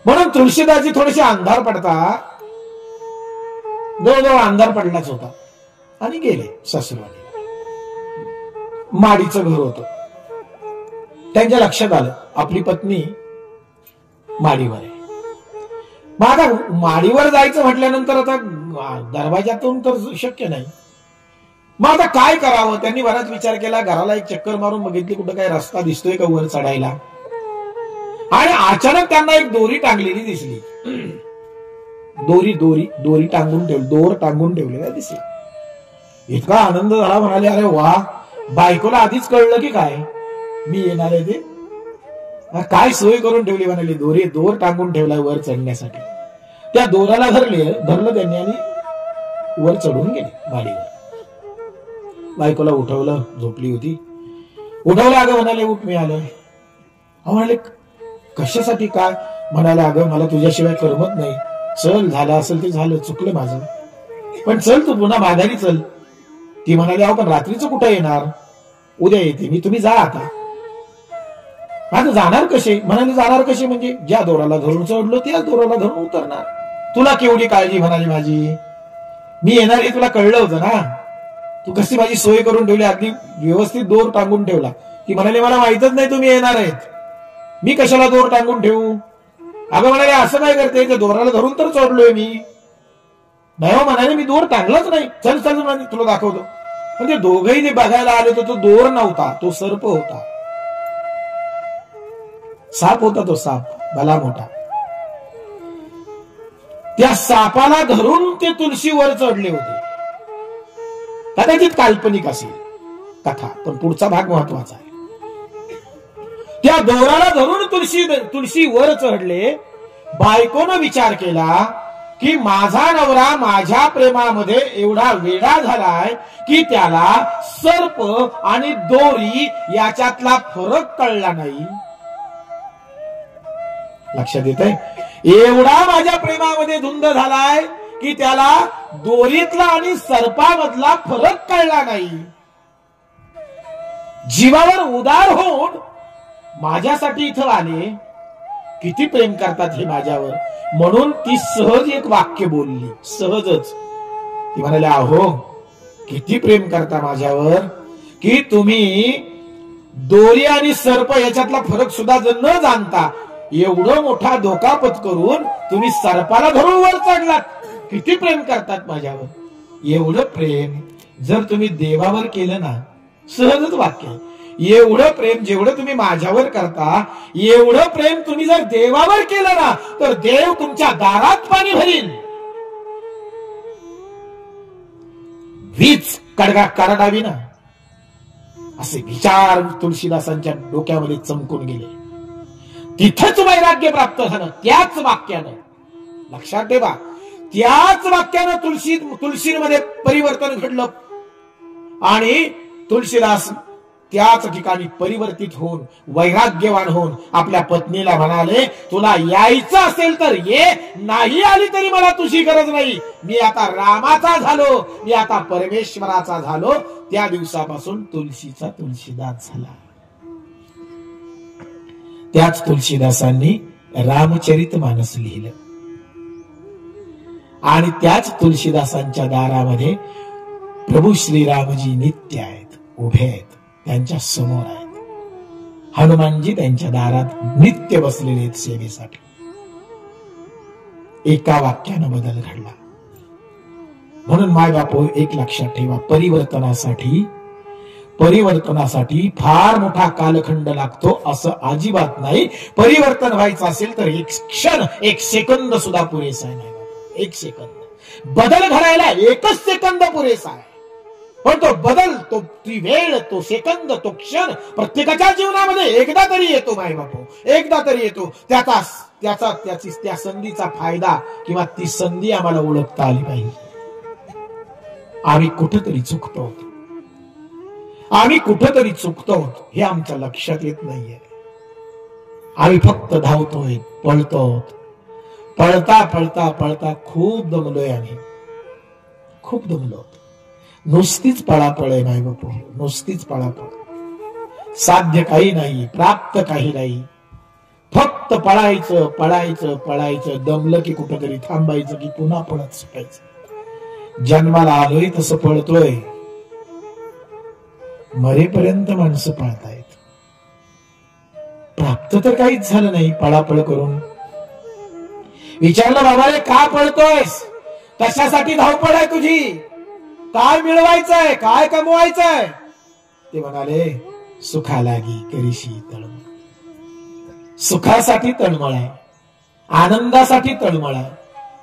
म्हणून तुळशीदासजी थोडेसे अंधार पडता, जवळजवळ अंधार पडलाच होता, आणि गेले सासूरवाडीला. माडीचं घर होतं. त्यांच्या लक्षात आलं आपली पत्नी माडीवर आहे. मग आता माडीवर जायचं म्हटल्यानंतर आता दरवाजातून तर शक्य नाही. मग आता काय करावं, त्यांनी बराच विचार केला. घराला एक चक्कर मारून बघितली कुठं काय रस्ता दिसतोय का वर चढायला, आणि अचानक त्यांना एक दोरी टांगलेली दिसली. दोरी टांगून ठेवली, दोर टांगून ठेवलेला दिसला. इतका आनंद झाला, म्हणाले अरे वा, बायकोला आधीच कळलं की काय मी येणार आहे ते, काय सोय करून ठेवली म्हणाली. दोर टांगून ठेवला वर चढण्यासाठी. त्या दोराला धरलं त्यांनी आणि वर चढून गेले माडीवर. बायकोला उठवलं, झोपली होती. उठवलं, अगं म्हणाले उठ, मी आलोय. म्हणाले कशासाठी, काय? म्हणाले अगं मला तुझ्याशिवाय करमत नाही. चल, झालं असेल ते झालं, चुकलं माझं, पण चल तू पुन्हा माघारी चल. ती म्हणाली अहो पण रात्रीचं कुठं येणार, उद्या येते मी, तुम्ही जा आता. आता जाणार कसे? म्हणाले जाणार कसे म्हणजे ज्या दोराला धरून चढलो त्याच दोराला धरून उतरणार. तुला केवढी काळजी म्हणाली माझी, मी येणार हे तुला कळलं होतं ना, तू कशी माझी सोय करून ठेवली, अगदी व्यवस्थित दोर टांगून ठेवला. ती म्हणाली मला माहितच नाही तुम्ही येणार आहेत, मी कशाला दोर टांगून ठेवू. अगं म्हणाले असं काय करते, त्या दोराला धरून तर चढलोय मी. नाही हो म्हणाले मी दोर टांगलाच नाही. चल चल म्हणाले तुला दाखवतो. पण ते दोघही जे बघायला आले तर तो दोर नव्हता, तो सर्प होता. साप होता, तो साप भला मोठा. त्या सापाला धरून ते तुळशीवर चढले होते. कदाचित काल्पनिक असेल कथा, पण पुढचा भाग महत्वाचा आहे. त्या दोराला धरून तुळशी वर चढले. बायकोनं विचार केला की माझा नवरा माझ्या प्रेमामध्ये एवढा वेडा झालाय की त्याला सर्प आणि दोरी याच्यातला फरक कळला नाही. लक्षात येतंय? एवढा माझ्या प्रेमामध्ये धुंद झालाय की त्याला दोरीतला आणि सर्पामधला फरक कळला नाही. जीवावर उदार होऊन माझ्यासाठी इथं आले, किती प्रेम करतात हे माझ्यावर, म्हणून ती सहज एक वाक्य बोलली. सहजच ती म्हणाली, अहो किती प्रेम करता माझ्यावर की तुम्ही दोरी आणि सर्प याच्यातला फरक सुद्धा न जाणता एवढं मोठा धोका पत्करून तुम्ही सर्पाला धरून वर चढलात. किती प्रेम करतात माझ्यावर. एवढं प्रेम जर तुम्ही देवावर केलं ना, सहजच वाक्य, एवढं प्रेम जेवढं तुम्ही माझ्यावर करता एवढं प्रेम तुम्ही जर देवावर केलं ना, तर देव तुमच्या दारात पाणी भरील. वीज कडगा करडावी ना, असे विचार तुळशीदासांच्या डोक्यामध्ये चमकून गेले. तिथंच वैराग्य प्राप्त झालं. त्याच वाक्यानं, लक्षात ठेवा, त्याच वाक्यानं तुळशीमध्ये परिवर्तन घडलं आणि तुळशीदास त्याच ठिकाणी परिवर्तित होऊन वैराग्यवान होऊन आपल्या पत्नीला म्हणाले, तुला यायचं असेल तर ये, नाही आली तरी मला तुझी गरज नाही. मी आता रामाचा झालो, मी आता परमेश्वराचा झालो. त्या दिवसापासून तुळशीचा तुळशीदास झाला. त्याच तुळशीदासांनी रामचरितमानस लिहिलं आणि त्याच तुळशीदासांच्या दारामध्ये प्रभू श्रीरामजी नित्य आहेत, उभे आहेत, त्यांच्या समोर आहेत. हनुमानजी त्यांच्या दारात नित्य बसलेले आहेत सेवेसाठी. एका वाक्यानं बदल घडला. म्हणून माय बापू एक लक्षात ठेवा, परिवर्तनासाठी फार मोठा कालखंड लागतो असं अजिबात नाही. परिवर्तन व्हायचं असेल तर एक क्षण, एक सेकंद सुद्धा पुरेसा आहे. एक सेकंद बदल घडायला एकच सेकंद पुरेसा आहे. पण तो बदल, तो ती वेळ, तो सेकंद, तो क्षण प्रत्येकाच्या जीवनामध्ये एकदा तरी येतो. माय बापू एकदा तरी येतो. त्या संधीचा फायदा किंवा ती संधी आम्हाला ओळखता आली पाहिजे. आम्ही कुठेतरी चुकतो, हे आमच्या लक्षात येत नाहीये. आम्ही फक्त धावतोय, पळता खूप दमलोय. आम्ही खूप दमलो. नुसतीच पळापळ आहे माय बापू, नुसतीच पळापळ. साध्य काही नाही, प्राप्त काही नाही. फक्त पळायचं. दमलं की कुठंतरी थांबायचं की पुन्हा पळत सुटायचं. जन्माला आलोय तसं पळतोय, मरेपर्यंत माणसं पळतायत. प्राप्त तर काहीच झालं नाही पळापळ करून. विचारलं, बाबा रे का पळतोयस, कशासाठी धावपळ आहे तुझी, काय मिळवायचंय, काय कमवायचंय? ते म्हणाले, सुखालागी करीशी तळमळ. सुखासाठी तळमळ आहे, आनंदासाठी तळमळ आहे.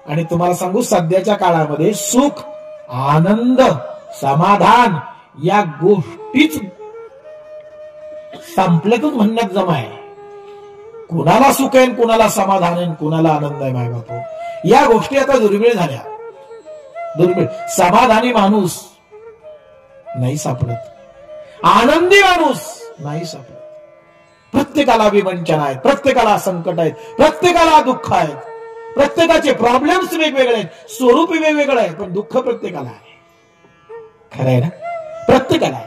आणि तुम्हाला सांगू, सध्याच्या काळामध्ये सुख, आनंद, समाधान या गोष्टीच संपल्यातच म्हणण्यात जमा आहे. कुणाला सुख आहे, कुणाला समाधान आहे, कुणाला आनंद आहे. माय बापू या गोष्टी आता दुर्मिळ झाल्या. समाधानी माणूस नाही सापडत, आनंदी माणूस नाही सापडत. प्रत्येकाला विवंचना आहेत, प्रत्येकाला संकट आहेत, प्रत्येकाला दुःख आहेत, प्रत्येकाचे प्रॉब्लेम्स वेगवेगळे आहेत, स्वरूप वेगवेगळं आहे, पण दुःख प्रत्येकाला आहे. खरं आहे ना? प्रत्येकाला आहे.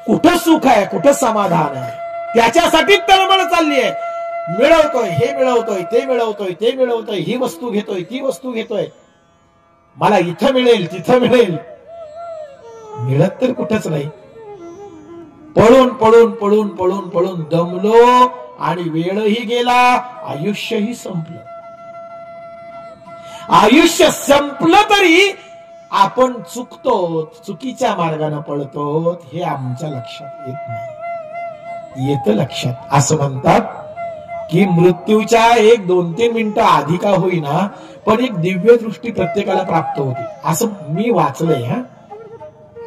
कुठं सुख आहे, कुठं समाधान आहे, त्याच्यासाठी तळमळ चालली आहे. मिळवतोय, हे मिळवतोय, ते मिळवतोय, ही वस्तू घेतोय, ती वस्तू घेतोय. मला इथं मिळेल, तिथं मिळेल, मिळत तर कुठंच नाही. पळून दमलो आणि वेळही गेला, आयुष्यही संपलं. आयुष्य संपलं तरी आपण चुकतो, चुकीच्या मार्गाने पळतो, हे आमच्या लक्षात येत नाही. येतं लक्षात. असं म्हणतात की मृत्यूच्या 1-2-3 मिनिटं आधी का होईना, पण एक दिव्य दृष्टी प्रत्येकाला प्राप्त होते. असं मी वाचलंय.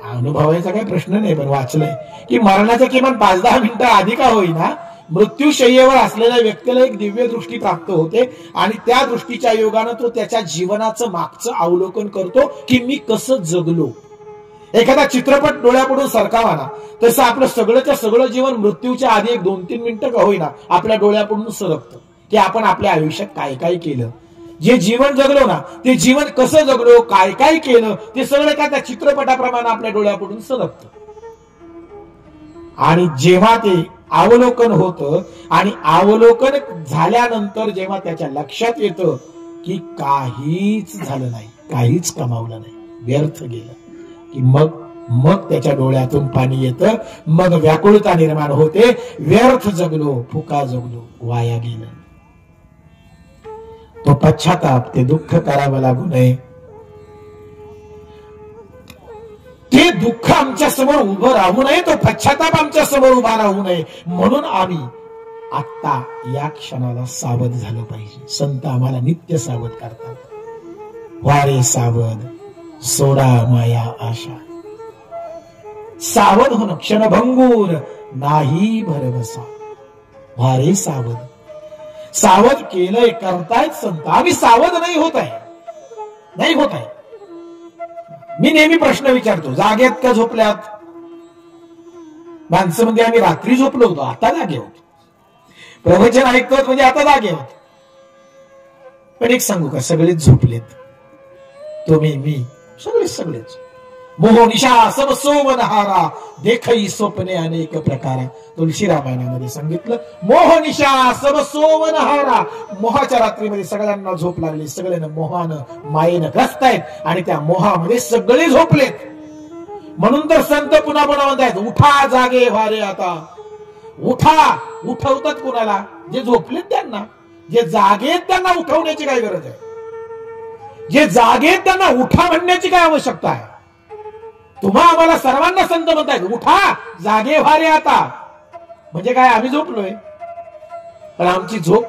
अनुभवायचा काही प्रश्न नाही, पण वाचलंय की मरणाच्या किमान 5-10 मिनिटं आधी का होईना मृत्यूशय्येवर असलेल्या व्यक्तीला एक दिव्य दृष्टी प्राप्त होते आणि त्या दृष्टीच्या योगानं तो त्याच्या जीवनाचं मागचं अवलोकन करतो की मी कसं जगलो. एखादा चित्रपट डोळ्यापुढून सरकावा ना, तसं आपलं सगळंच्या सगळं जीवन मृत्यूच्या आधी 1-2-3 मिनिटं का होईना आपल्या डोळ्यापुढून सरकतं की आपण आपल्या आयुष्यात काय काय केलं. जे जीवन जगलो ना, ते जीवन कसं जगलो, काय काय केलं, ते सगळं काय त्या चित्रपटाप्रमाणे आपल्या डोळ्यापुढून सरकतं. आणि जेव्हा ते अवलोकन होतं आणि अवलोकन झाल्यानंतर जेव्हा त्याच्या लक्षात येतं की काहीच झालं नाही, काहीच कमावलं नाही, व्यर्थ गेलं, की मग त्याच्या डोळ्यातून पाणी येतं. मग व्याकुळता निर्माण होते. व्यर्थ जगलो, फुका जगलो, वाया गेलं. तो पश्चाताप, ते दुःख करावं लागू नये. ते दुःख आमच्या समोर उभं राहू नये, तो पश्चाताप आमच्या समोर उभा राहू नये, म्हणून आम्ही आता या क्षणाला सावध झालं पाहिजे. संत आम्हाला नित्य सावध करतात. वारे सावध, सोडा माया आशा. सावध होणं क्षणभंगूर नाही भरवसा. वारे सावध, सावध केलंय, करतायत संत. आम्ही सावध नाही होत आहे, नाही होत आहे. मी नेहमी प्रश्न विचारतो, जागेत का झोपल्यात? माणसं म्हणजे आम्ही रात्री झोपलो होतो, आता जागे होतो. प्रवचन ऐकतो म्हणजे आता जागे होत. पण एक सांगू का, सगळेच झोपलेत. तुम्ही, मी, सगळेच. मोहनिशा सब सोमनहारा, देखई स्वप्ने अनेक प्रकारा. तुलसी रामायणामध्ये सांगितलं, मोहनिशा सब सोमनहारा. मोहाच्या रात्रीमध्ये सगळ्यांना झोप लागली, सगळ्यांना मोहानं मायेनं ग्रस्त आहेत आणि त्या मोहामध्ये सगळे झोपलेत. म्हणून तर संत पुन्हा म्हणतात, उठा जागे व्हारे आता. उठा. उठवतात कुणाला? जे झोपलेत त्यांना. जे जागेत त्यांना उठवण्याची काय गरज आहे? जे जागेत त्यांना उठा म्हणण्याची काय आवश्यकता आहे? तुम्हा आम्हाला सर्वांना संत म्हणतायत, उठा जागे व्हारे आता. म्हणजे काय, आम्ही झोपलोय? पण आमची झोप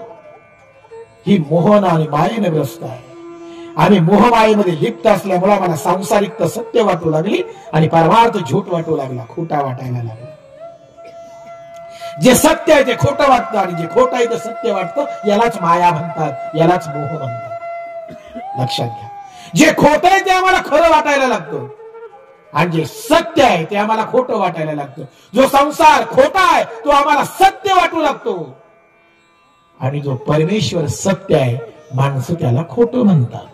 ही मोहन आणि मायेने ग्रस्त आहे. आम्ही मोहमायेमध्ये लिप्त असल्यामुळे आम्हाला सांसारिक सत्य वाटू लागली आणि परमार्थ झूट वाटू लागला, खोटा वाटायला लागला. जे सत्य आहे ते खोटं वाटतं आणि जे खोटं आहे ते सत्य वाटतं. यालाच माया म्हणतात, यालाच मोह म्हणतात. लक्षात घ्या, जे खोटं आहे ते आम्हाला खरं वाटायला लागतं आणि जे सत्य आहे ते आम्हाला खोटं वाटायला लागतं. जो संसार खोटा आहे तो आम्हाला सत्य वाटू लागतो आणि जो परमेश्वर सत्य आहे माणसं त्याला खोटं म्हणतात.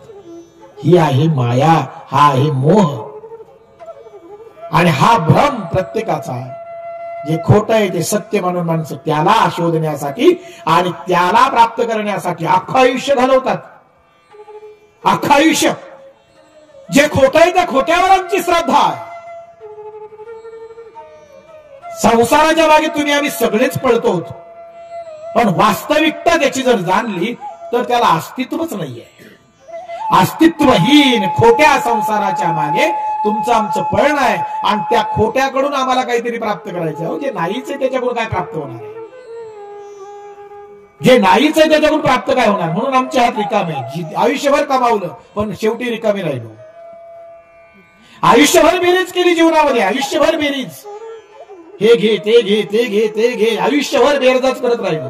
ही आहे माया, हा आहे मोह आणि हा भ्रम प्रत्येकाचा आहे. जे खोटं आहे ते सत्य म्हणून माणसं त्याला शोधण्यासाठी आणि त्याला प्राप्त करण्यासाठी अख्खं आयुष्य घालवतात. अख्खं आयुष्य. जे खोटं आहे त्या खोट्यावर आमची श्रद्धा आहे. संसाराच्या मागे तुम्ही आम्ही सगळेच पळतो होतो, पण वास्तविकता त्याची जर जाणली तर त्याला अस्तित्वच नाहीये. अस्तित्वहीन खोट्या संसाराच्या मागे तुमचं आमचं पळणं आहे आणि त्या खोट्याकडून आम्हाला काहीतरी प्राप्त करायचं आहे. जे नाहीच आहे त्याच्याकडून काय प्राप्त होणार आहे? जे नाहीच आहे त्याच्याकडून प्राप्त काय होणार? म्हणून आमचे हात रिकामे. आयुष्यभर कमावलं पण शेवटी रिकामे राहिलो. आयुष्यभर बेरीज केली जीवनामध्ये, आयुष्यभर बेरीज, हे घे ते घे ते घे ते घे, आयुष्यभर बेरजाच करत राहिलो.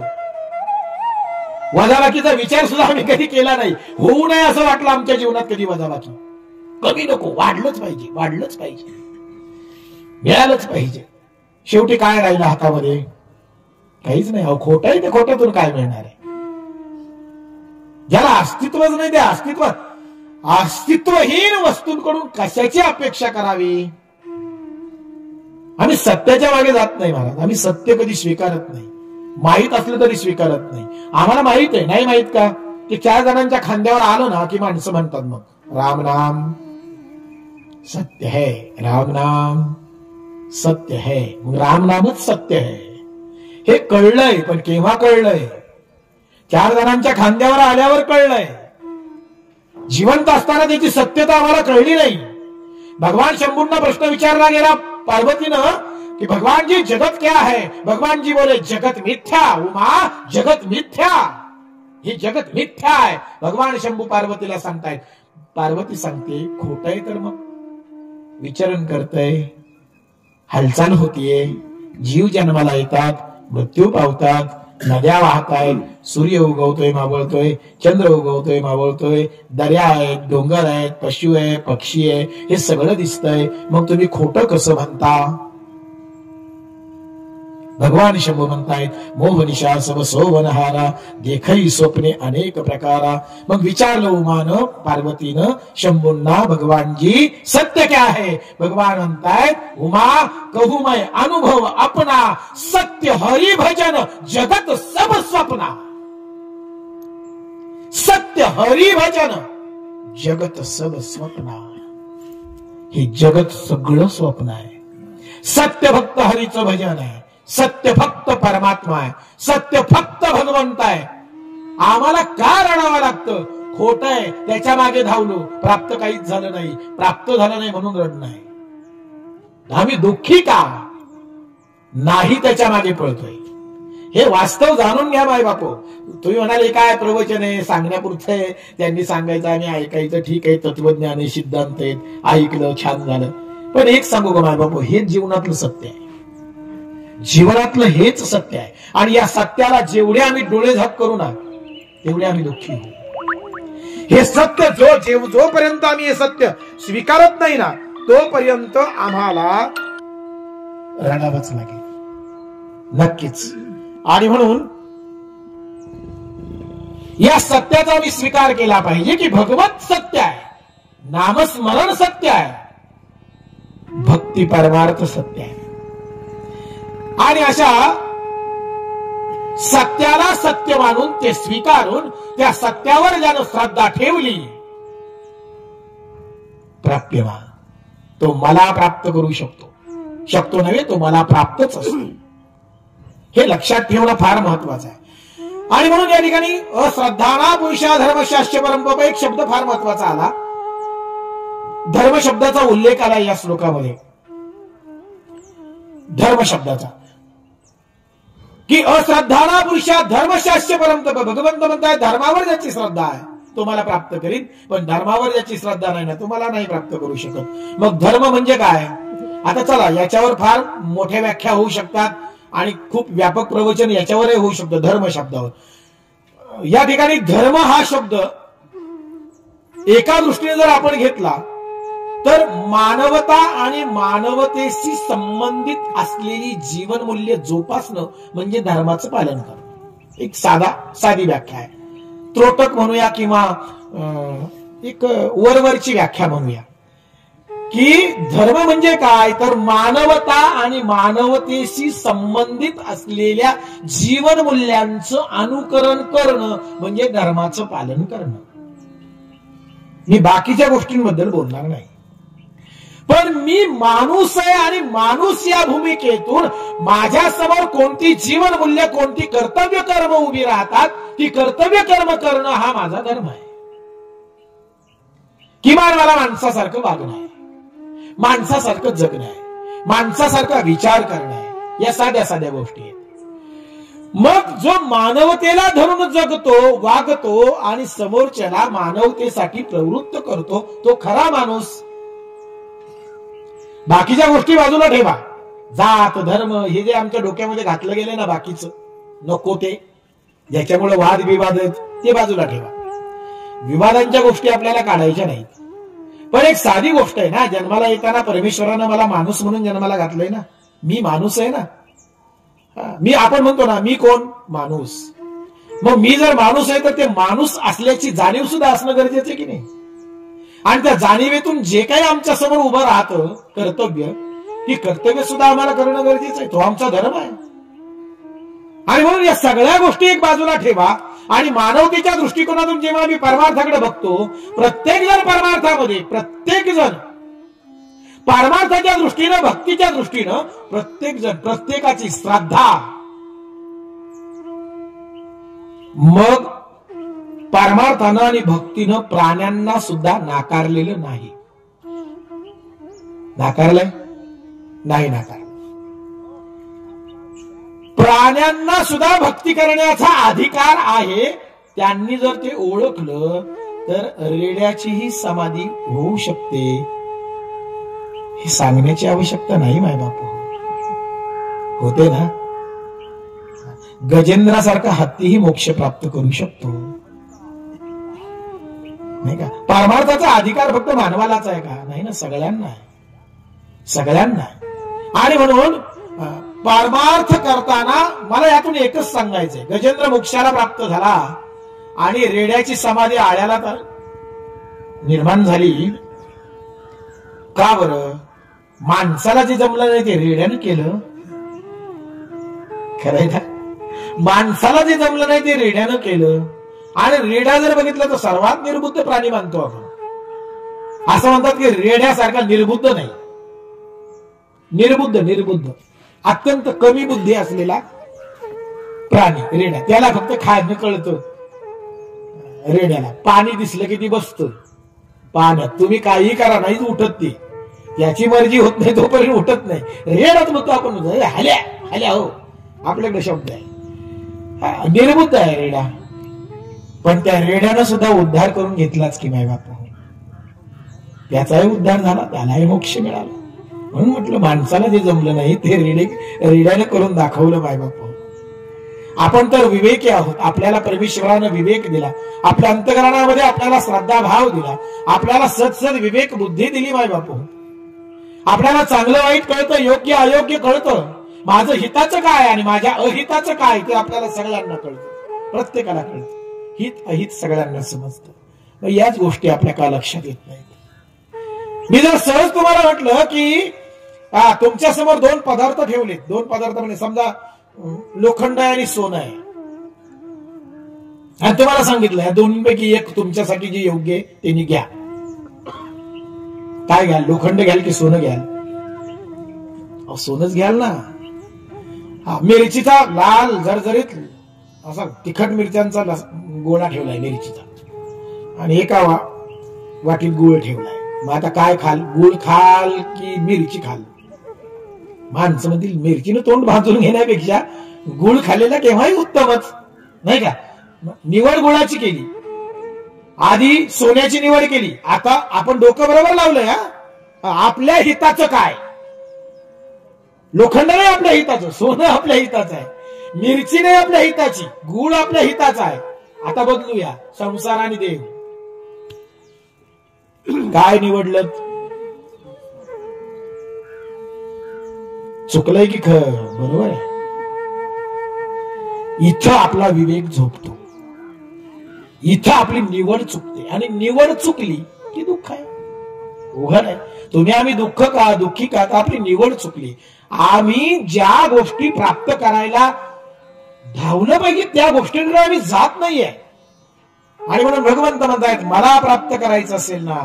वजाबाकीचा विचार सुद्धा आम्ही कधी केला नाही. होऊ नये असं वाटलं आमच्या जीवनात कधी वजाबाकी. कमी नको, वाढलंच पाहिजे, वाढलंच पाहिजे, मिळालंच पाहिजे. शेवटी काय राहिलं हातामध्ये? काहीच नाही. अहो खोटं आहे ते खोट्यातून काय मिळणार आहे? ज्याला अस्तित्वच नाही, त्या अस्तित्वहीन वस्तूंकडून कशाची अपेक्षा करावी? आम्ही सत्याच्या मागे जात नाही महाराज. आम्ही सत्य कधी स्वीकारत नाही. माहित असलं तरी स्वीकारत नाही. आम्हाला माहित आहे. नाही माहित का? की 4 जणांच्या खांद्यावर आलो ना की माणसं म्हणतात मग राम नाम सत्य है, राम नाम सत्य है. मग राम नामच सत्य है हे कळलंय. पण केव्हा कळलंय? 4 जणांच्या खांद्यावर आल्यावर कळलंय. जिवंत असताना त्याची सत्यता आम्हाला कळली नाही. भगवान शंभूंना प्रश्न विचारला गेला पार्वतीनं कि भगवान जी जगत क्या है? भगवान जी बोले जगत मिथ्या. उमा जगत मिथ्या, हे जगत मिथ्या आहे. भगवान शंभू पार्वतीला सांगतायत. पार्वती सांगते खोट आहे. तर मग विचरण करतय, हालचाल होतीये, जीव जन्माला येतात, मृत्यू पावतात, नद्या वाहतायत, सूर्य उगवतोय मावळतोय, चंद्र उगवतोय मावळतोय, दर्या आहेत, डोंगर आहेत, पशु आहे, पक्षी आहे, हे सगळं दिसतंय. मग तुम्ही खोटं कसं म्हणता? भगवान शंभू म्हणतायत मोहनिशा सब सोवनहारा देखई स्वप्ने अनेक प्रकारा. मग विचारलं उमानं पार्वतीनं शंभूंना भगवानजी सत्य क्या है. भगवान म्हणतायत उमा कहू मैं अनुभव अपना सत्य हरि भजन जगत सब स्वप्ना. सत्य हरि भजन जगत सब स्वप्ना. हे जगत सगळं स्वप्न आहे. सत्य फक्त हरीचं भजन आहे. सत्य फक्त परमात्मा आहे. सत्य फक्त भगवंत आहे. आम्हाला का रडावं लागतं. खोट आहे त्याच्या मागे धावलो प्राप्त काहीच झालं नाही. प्राप्त झालं नाही म्हणून रडणं आहे. आम्ही दुःखी का नाही त्याच्या मागे पळतोय. हे वास्तव जाणून घ्या माय बापू. तुम्ही म्हणाले काय प्रवचन आहे सांगण्यापुरतं आहे. त्यांनी सांगायचं आणि ऐकायचं ठीक आहे. तत्वज्ञान आहे सिद्धांत आहेत ऐकलं छान झालं. पण एक सांगू का माय बापू हेच जीवनातलं सत्य आहे. जीवनातलं हेच सत्य आहे. आणि या सत्याला जेवढे आम्ही डोळे झाक करू ना तेवढे आम्ही दुःखी होऊ. हे सत्य जोपर्यंत आम्ही हे सत्य स्वीकारत नाही ना तोपर्यंत आम्हाला रडावंच लागेल नक्कीच. आणि म्हणून या सत्याचा आम्ही स्वीकार केला पाहिजे की भगवत सत्य आहे. नामस्मरण सत्य आहे. भक्ती परमार्थ सत्य आहे. आणि अशा सत्याला सत्य मानून ते स्वीकारून त्या सत्यावर ज्यानं श्रद्धा ठेवली प्राप्यवान तो मला प्राप्त करू शकतो नव्हे तो मला प्राप्तच असतो. हे लक्षात ठेवणं फार महत्वाचं आहे. आणि म्हणून या ठिकाणी अश्रद्धाना पुरुषा धर्मशास्त्र परंपप एक शब्द फार महत्वाचा आला. धर्म शब्दाचा उल्लेख आला या श्लोकामध्ये. धर्म शब्दाचा की अश्रद्धाना पुरुषा धर्मशास्त्र परंपप. भगवंत म्हणताय धर्मावर ज्याची श्रद्धा आहे तो मला प्राप्त करीन. पण धर्मावर ज्याची श्रद्धा नाही ना तुम्हाला नाही प्राप्त करू शकत. मग धर्म म्हणजे काय. आता चला याच्यावर फार मोठ्या व्याख्या होऊ शकतात आणि खूप व्यापक प्रवचन याच्यावरही होऊ शकतं धर्म शब्दावर. या ठिकाणी धर्म हा शब्द एका दृष्टीने जर आपण घेतला तर मानवता आणि मानवतेशी संबंधित असलेली जीवन मूल्य जोपासणं म्हणजे धर्माचं पालन करणं. एक साधी व्याख्या आहे. त्रोटक म्हणूया किंवा एक वरवरची व्याख्या म्हणूया की धर्म म्हणजे काय तर मानवता आणि मानवतेशी संबंधित असलेल्या जीवन मूल्यांचं अनुकरण करणं म्हणजे धर्माचं पालन करणं. मी बाकीच्या गोष्टींबद्दल बोलणार नाही. पण मी माणूस आहे आणि माणूस या भूमिकेतून माझ्या समोर कोणती जीवन मूल्य कोणती कर्तव्य कर्म उभी राहतात ती कर्तव्य कर्म करणं हा माझा धर्म आहे. किमान मला माणसासारखं वागणं आहे. माणसासारखं जगणं आहे. माणसासारखा विचार करणं आहे. या साध्या गोष्टी आहेत. मग जो मानवतेला धरून जगतो वागतो आणि समोरच्याला मानवतेसाठी प्रवृत्त करतो तो खरा माणूस. बाकीच्या गोष्टी बाजूला ठेवा. जात धर्म हे जे आमच्या डोक्यामध्ये घातलं गेले ना बाकीचं नको ते ज्याच्यामुळे वाद विवाद ते बाजूला ठेवा. विवादांच्या गोष्टी आपल्याला काढायच्या नाहीत. पण एक साधी गोष्ट आहे ना जन्माला येताना परमेश्वरानं मला माणूस म्हणून जन्माला घातलंय ना. मी माणूस आहे ना. मी आपण म्हणतो ना मी कोण माणूस. मग मी जर माणूस आहे तर ते माणूस असल्याची जाणीव सुद्धा असणं गरजेचं आहे की नाही. आणि त्या जाणीवेतून जे काही आमच्या समोर उभं राहतं कर्तव्य ती कर्तव्य सुद्धा आम्हाला करणं गरजेचं आहे. तो आमचा धर्म आहे. आणि म्हणून या सगळ्या गोष्टी एक बाजूला ठेवा आणि मानवतेच्या दृष्टिकोनातून जेव्हा आम्ही परमार्थाकडे बघतो प्रत्येक जण परमार्थामध्ये प्रत्येक जण परमार्थाच्या दृष्टीनं भक्तीच्या दृष्टीनं प्रत्येक जण प्रत्येकाची श्रद्धा. मग परमार्थानं आणि भक्तीनं प्राण्यांना सुद्धा नाकारलेलं नाही. नाकारलंय नाही नाकारलं. प्राण्यांना सुद्धा भक्ती करण्याचा अधिकार आहे. त्यांनी जर ते ओळखलं तर रेड्याचीही समाधी होऊ शकते. हे सांगण्याची आवश्यकता नाही माय बापू. होते ना. गजेंद्रासारखा हत्तीही मोक्ष प्राप्त करू शकतो नाही का. परमार्थाचा अधिकार फक्त मानवालाच आहे का नाही ना. सगळ्यांना आहे. सगळ्यांना आहे. आणि म्हणून परमार्थ करताना मला यातून एकच सांगायचंय, गजेंद्र मोक्षाला प्राप्त झाला आणि रेड्याची समाधी आळ्याला तर निर्माण झाली का बरं? माणसाला जे जमलं नाही ते रेड्यानं केलं. खरंय ना? माणसाला जे जमलं नाही ते रेड्यानं केलं. आणि रेड्या जर बघितलं तर सर्वात निर्बुद्ध प्राणी मानतो आपण. असं म्हणतात की रेड्यासारखा निर्बुद्ध नाही. निर्बुद्ध अत्यंत कमी बुद्धी असलेला प्राणी रेड्या. त्याला फक्त खायला कळतं. रेड्याला पाणी दिसलं की ती बसतं पाण्यात. तुम्ही काही करा नाहीच उठत ती. त्याची मर्जी होत नाही तोपर्यंत उठत नाही. रेडाच म्हणतो आपण, हल्या हल्या हो आपल्याकडे शब्द आहे. निर्बुद्ध आहे रेडा. पण त्या रेड्यानं सुद्धा उद्धार करून घेतलाच की माय बाप. त्याचाही उद्धार झाला, त्यालाही मोक्ष मिळाला. म्हणून म्हटलं माणसाला जे जमलं नाही ते रेड्यानं करून दाखवलं माय बाप. आपण तर विवेकी आहोत. आपल्याला परमेश्वरानं विवेक दिला, आपल्या अंतःकरणामध्ये आपल्याला श्रद्धा भाव दिला, आपल्याला सत्सद विवेक बुद्धी दिली माय बापू. आपल्याला चांगलं वाईट कळतं, योग्य अयोग्य कळतं, माझं हिताचं काय आणि माझ्या अहिताचं काय ते आपल्याला सगळ्यांना कळतं. प्रत्येकाला कळतं. हित अहित सगळ्यांना समजतं. मग याच गोष्टी आपल्या का लक्षात येत नाहीत. मी जर सहज तुम्हाला म्हटलं की तुमच्या समोर दोन पदार्थ ठेवलेत. दोन पदार्थ म्हणजे समजा लोखंड आहे आणि सोनं आहे. आणि तुम्हाला सांगितलं या दोन्हीपैकी एक तुमच्यासाठी जे योग्य आहे ते घ्या. काय घ्याल? लोखंड घ्याल की सोनं घ्याल? सोनच घ्याल ना. मिरचीचा लाल झरझरीत असा तिखट मिरच्यांचा गोळा ठेवलाय मिरचीचा आणि एका वाटीत गुळ ठेवलाय. मग आता काय खाल? गुळ खाल की मिरची खाल? माणसं म्हणतील मिरचीनं तोंड भाजून घेण्यापेक्षा गुळ खाल्लेला केव्हाही उत्तमच, नाही का? निवड गुळाची केली. आधी सोन्याची निवड केली. आता आपण डोकं बरोबर लावलंय. आपल्या हिताचं काय? लोखंड नाही आपल्या हिताचं, सोनं आपल्या हिताचं आहे, मिरची नाही आपल्या हिताची, गुळ आपल्या हिताचा आहे. आता बदलूया संसार आणि देव. काय निवडलं? चुकलंय की बरोबर आहे? इथं आपला विवेक झोपतो. इथं आपली निवड चुकते आणि निवड चुकली की दुःख आहे. उघड आहे. तुम्ही आम्ही दुःखी का? आपली निवड चुकली. आम्ही ज्या गोष्टी प्राप्त करायला धावलं पाहिजे त्या गोष्टींकडे आम्ही जात नाहीये. आणि म्हणून भगवंत म्हणतायत मला प्राप्त करायचं असेल ना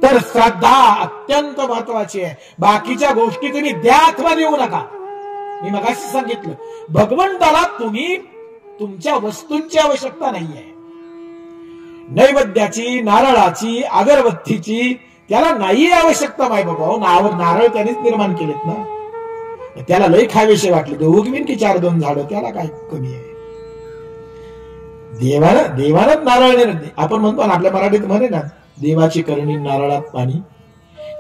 तर श्रद्धा अत्यंत महत्वाची आहे. बाकीच्या गोष्टी तुम्ही द्या अथवा देऊ नका. मी मगाशी सांगितलं भगवंताला तुम्ही तुमच्या वस्तूंची आवश्यकता नाहीये. नैवेद्याची, नारळाची, अगरबत्तीची त्याला नाही आवश्यकता. माय बाबा नारळ त्यानेच निर्माण केलेत ना. त्याला लय खावेशे वाटले तर उगवीन की 4-2 झाडं, त्याला काय कमी आहे? देवालाच नारळ नाही. आपण म्हणतो ना आपल्या मराठीत म्हणे ना देवाची करणी नारळात पाणी.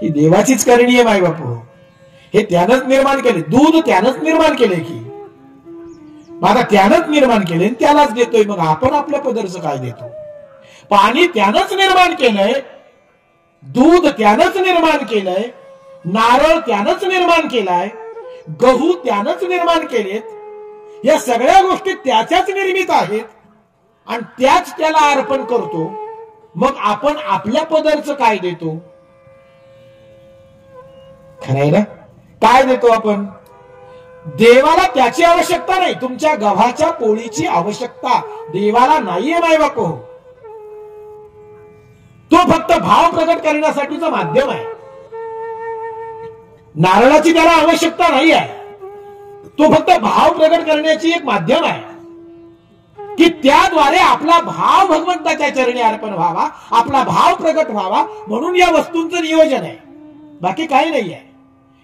ही देवाचीच करणी आहे माय बापू. हे त्यानंच निर्माण केले. दूध त्यानंच निर्माण केले की आता त्यानंच निर्माण केले त्यालाच देतोय. मग आपण आपल्या पदरचं काय देतो? पाणी त्यानंच निर्माण केलंय, दूध त्यानंच निर्माण केलंय, नारळ त्यानंच निर्माण केलाय, गहू त्यानंच निर्माण केलेत. या सगळ्या गोष्टी त्याच्याच निर्मित आहेत आणि त्याच त्याला अर्पण करतो. मग आपण आपल्या पदरचं काय देतो? खरंय ना? काय देतो आपण? देवाला त्याची आवश्यकता नाही. तुमच्या गव्हाच्या पोळीची आवश्यकता देवाला नाहीये माय बापू. तो फक्त भाव प्रकट करण्यासाठीचं माध्यम आहे. नारळाची त्याला आवश्यकता नाही आहे. तो फक्त भाव प्रकट करण्याची एक माध्यम आहे की त्याद्वारे आपला भाव भगवंताच्या चरणी अर्पण व्हावा, आपला भाव प्रकट व्हावा. म्हणून या वस्तूंचं नियोजन आहे, बाकी काही नाही आहे.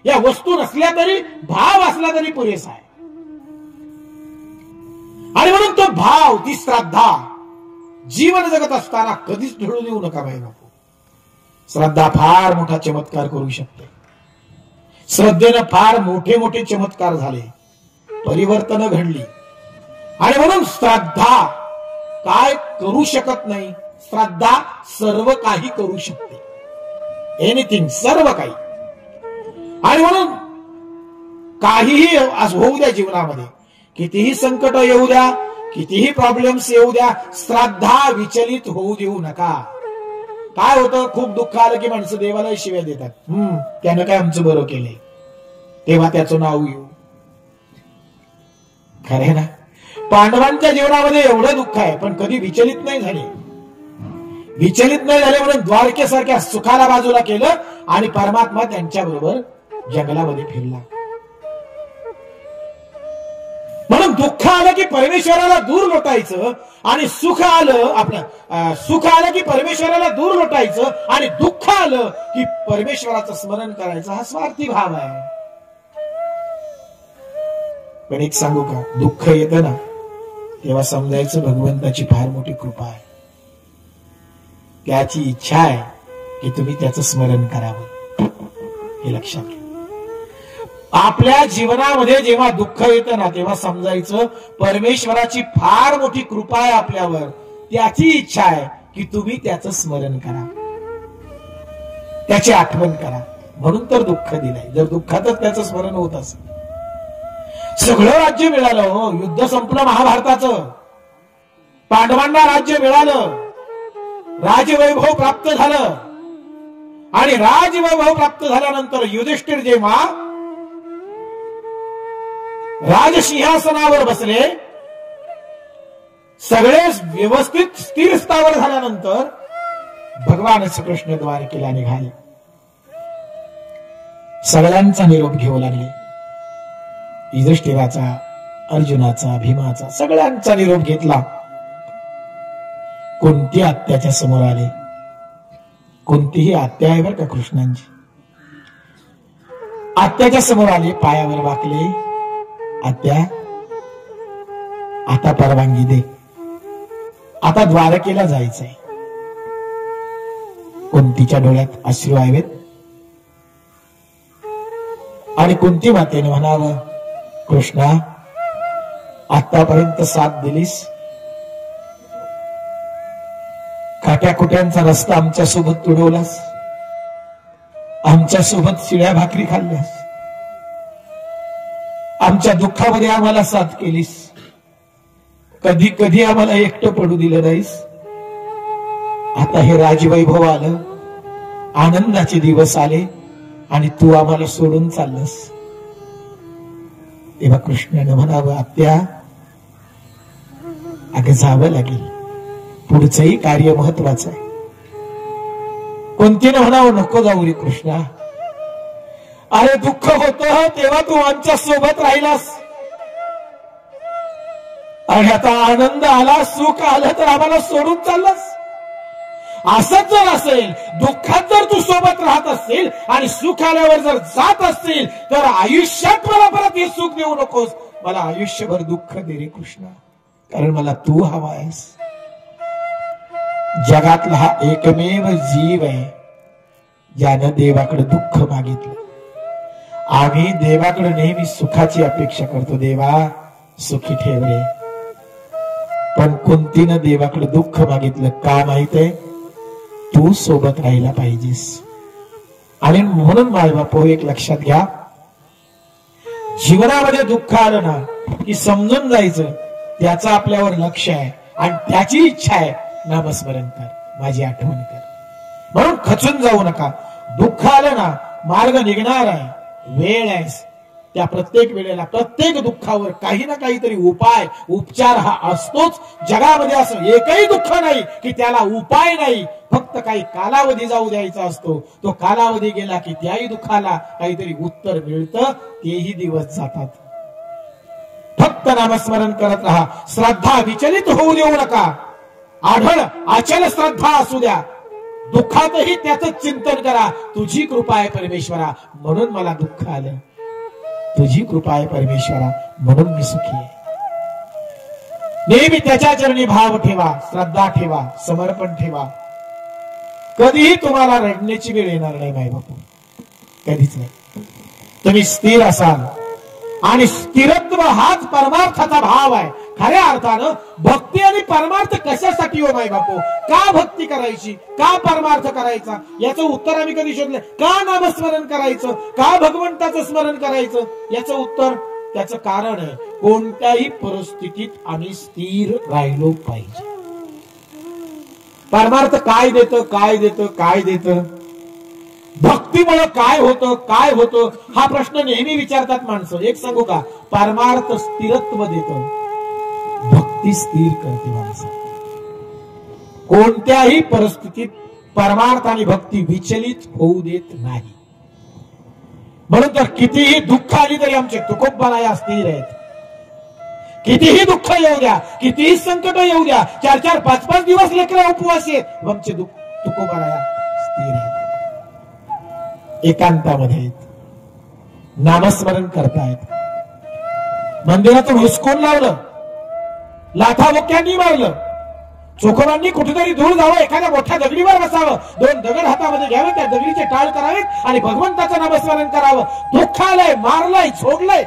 या वस्तू नसल्या तरी भाव असला तरी पुरेसा आहे. आणि म्हणून तो भाव, ती श्रद्धा जीवन जगत असताना कधीच ढळू देऊ नका बाई बापू. श्रद्धा फार मोठा चमत्कार करू शकते. श्रद्धेनं फार मोठे मोठे चमत्कार झाले, परिवर्तन घडली. आणि म्हणून श्रद्धा काय करू शकत नाही? श्रद्धा सर्व काही करू शकते. एनिथिंग, सर्व काही. आणि म्हणून काहीही होऊ द्या जीवनामध्ये, कितीही संकट येऊ द्या, कितीही प्रॉब्लेम्स येऊ द्या, श्रद्धा विचलित होऊ देऊ नका. काय होतं, खूप दुःख आलं की माणसं देवाला शिव्या देतात, त्यानं काय आमचं बरं केलंय, तेव्हा त्याचं नाव येऊ. खरे ना, पांडवांच्या जीवनामध्ये एवढं दुःख आहे पण कधी विचलित नाही झाले. विचलित नाही झाले म्हणून द्वारकेसारख्या सुखाला बाजूला केलं आणि परमात्मा त्यांच्या बरोबर जंगलामध्ये फिरला. म्हणून दुःख आलं की परमेश्वराला दूर लोटायचं आणि सुख आलं की परमेश्वराला दूर लोटायचं आणि दुःख आलं की परमेश्वराचं स्मरण करायचं, हा स्वार्थी भाव आहे. पण एक सांगू का, दुःख येतं ना तेव्हा समजायचं भगवंताची फार मोठी कृपा आहे. त्याची इच्छा आहे की तुम्ही त्याचं स्मरण करावं, हे लक्षात घ्या. आपल्या जीवनामध्ये जेव्हा दुःख येतं ना तेव्हा समजायचं परमेश्वराची फार मोठी कृपा आहे आपल्यावर, त्याची इच्छा आहे की तुम्ही त्याचं स्मरण करा, त्याची आठवण करा. म्हणून तर दुःख दिलंय. जर दुःखातच त्याचं स्मरण होत असेल, सगळं राज्य मिळालं हो, युद्ध संपलं महाभारताचं, पांडवांना राज्य मिळालं, राजवैभव प्राप्त झालं आणि राजवैभव प्राप्त झाल्यानंतर युधिष्ठिर जेव्हा राजसिंहासनावर बसले, सगळे व्यवस्थित स्थिर स्थावर झाल्यानंतर भगवान श्रीकृष्ण द्वारकेला निघाले. सगळ्यांचा निरोप घेऊ लागले, युधिष्ठिराचा, अर्जुनाचा, भीमाचा, सगळ्यांचा निरोप घेतला. कोणती आत्याच्या समोर आले, कोणतीही आत्या आहे बरं का कृष्णांची, आत्याच्या समोर आले, पायावर वाकले, आत्या आता परवानगी दे, आता द्वारकेला जायचंय. कुंतीच्या डोळ्यात अश्रू आहेत आणि कुंती मातेने म्हणावं, कृष्णा आतापर्यंत साथ दिलीस, काट्याकुट्यांचा रस्ता आमच्या सोबत तुडवलास, आमच्या सोबत शिळ्या भाकरी खाल्ल्यास, आमच्या दुःखामध्ये आम्हाला साथ केलीस, कधी कधी आम्हाला एकटं पडू दिलं नाहीस. आता हे राजवैभव आलं, आनंदाचे दिवस आले आणि तू आम्हाला सोडून चाललंस. तेव्हा कृष्णाने म्हणावं, आत्या अगं जावं लागेल, पुढचंही कार्य महत्वाचं आहे. कोणतीने म्हणावं, नको जाऊ रे कृष्णा, अरे दुःख होतं तेव्हा तू आमच्या सोबत राहिलास आणि आता आनंद आला, सुख आलं तर आम्हाला सोडून चाललास. असंच जर असेल, दुःखात जर तू सोबत राहत असतील आणि सुख आल्यावर जर जात असतील तर आयुष्यात मला परत हे सुख देऊ नकोस, मला आयुष्यभर दुःख दे रे कृष्णा, कारण मला तू हवा आहेस. जगातला हा एकमेव जीव आहे ज्यानं देवाकडे दुःख मागितलं. आम्ही देवाकडे नेहमी सुखाची अपेक्षा करतो, देवा सुखी ठेव रे. पण कुंतीनं देवाकडे दुःख मागितलं, का माहितीये, तू सोबत राहायला पाहिजेस. आणि म्हणून मायबापू एक लक्षात घ्या, जीवनामध्ये दुःख आलं ना की समजून जायचं त्याचं आपल्यावर लक्ष आहे आणि त्याची इच्छा आहे, नामस्मरण कर, माझी आठवण कर. म्हणून खचून जाऊ नका. दुःख आलं ना, मार्ग निघणार आहे, वेळ आहे. त्या प्रत्येक वेळेला प्रत्येक दुःखावर काही ना काहीतरी उपाय उपचार हा असतोच. जगामध्ये असं एकही दुःख नाही की त्याला उपाय नाही, फक्त काही कालावधी जाऊ द्यायचा असतो. तो कालावधी गेला की त्याही दुःखाला काहीतरी उत्तर मिळतं, तेही दिवस जातात. फक्त नामस्मरण करत राहा, श्रद्धा विचलित होऊ देऊ नका. आढळ अचल श्रद्धा असू द्या, दुःखातही त्याच चिंतन करा, तुझी कृपा आहे परमेश्वरा म्हणून मला दुःख आलं, तुझी कृपा आहे परमेश्वरा म्हणून मी सुखी आहे. नेहमी त्याच्या चरणी भाव ठेवा, श्रद्धा ठेवा, समर्पण ठेवा. कधीही तुम्हाला रडण्याची वेळ येणार नाही माय बापू, कधीच नाही. तुम्ही स्थिर असाल आणि स्थिरत्व हाच परमार्थाचा भाव आहे, खऱ्या अर्थानं भक्ती आणि परमार्थ कशासाठी हो माय बापू? का भक्ती करायची, का परमार्थ करायचा, याचं उत्तर आम्ही कधी शोधलं? का नामस्मरण करायचं, का भगवंताचं स्मरण करायचं, याचं उत्तर, त्याचं कारण आहे कोणत्याही परिस्थितीत आम्ही स्थिर राहिलो पाहिजे. परमार्थ काय देतं, काय देतं, काय देतं? भक्तीमुळे काय होतं, काय होतं, हा प्रश्न नेहमी विचारतात माणसं. एक सांगू का, परमार्थ स्थिरत्व देतं, भक्ती स्थिर करते माणसाला. कोणत्याही परिस्थितीत परमार्थ आणि भक्ती विचलित होऊ देत नाही. म्हणून तर कितीही दुःख आली तरी आमचे तुकोबाराया स्थिर आहेत. कितीही दुःख येऊ द्या, कितीही संकट येऊ द्या, 4-4, 5-5 दिवस लेकरं उपवास आहेत, आमचे तुकोबाराया स्थिर आहेत. एकांतामध्ये आहेत, नामस्मरण करतायत. मंदिरातून हुसकून लावलं, लाथाबुक्यांनी मारलं, चोखोबांनी कुठेतरी दूर जावं, एखाद्या मोठ्या दगडीवर बसावं, 2 दगड हातामध्ये घ्यावे, त्या दगडीचे टाळ करावेत आणि भगवंताचं नामस्मरण करावं. दुःख आलंय, मारलंय, सोडलंय,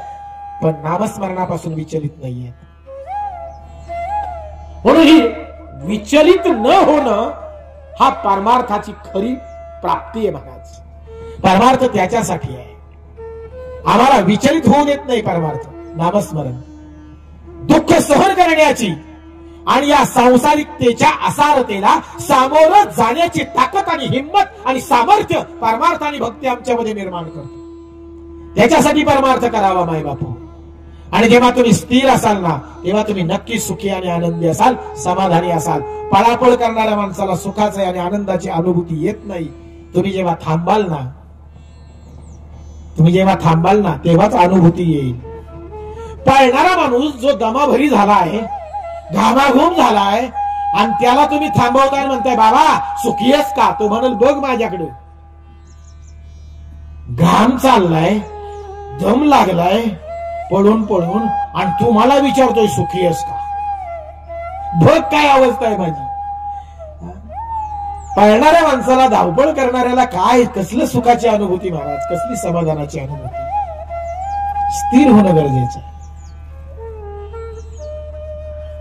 पण नामस्मरणापासून विचलित नाहीये. म्हणून ही विचलित न होणं हा परमार्थाची खरी प्राप्ती आहे महाराज. परमार्थ त्याच्यासाठी आहे, आम्हाला विचलित होऊ देत नाही परमार्थ. नामस्मरण दुःख सहन करण्याची आणि या सांसारिकतेच्या असारतेला सामोरं जाण्याची ताकद आणि हिंमत आणि सामर्थ्य परमार्थ आणि भक्ती आमच्यामध्ये निर्माण करतो. त्याच्यासाठी परमार्थ करावा माय बापू. आणि जेव्हा तुम्ही स्थिर असाल ना, तेव्हा तुम्ही नक्की सुखी आणि आनंदी असाल, समाधानी असाल. पळापळ करणाऱ्या माणसाला सुखाची आणि आनंदाची अनुभूती येत नाही. तुम्ही जेव्हा थांबाल ना, तेव्हाच अनुभूती येईल. पळणारा माणूस जो दमाभरी झालाय, घामाघूम झालाय, आणि त्याला तुम्ही थांबवताय, म्हणताय बाबा सुखी आहेस का, तो म्हणेल बघ माझ्याकडे, घाम चाललाय, दम लागलाय पळून पळून, आणि तू मला विचारतोय सुखी आहेस का. बघ काय अवस्था आहे माझी. पळणाऱ्या माणसाला, धावपळ करणाऱ्याला काय, कसलं सुखाची अनुभूती महाराज, कसली समाधानाची अनुभूती. स्थिर होणं गरजेचं आहे.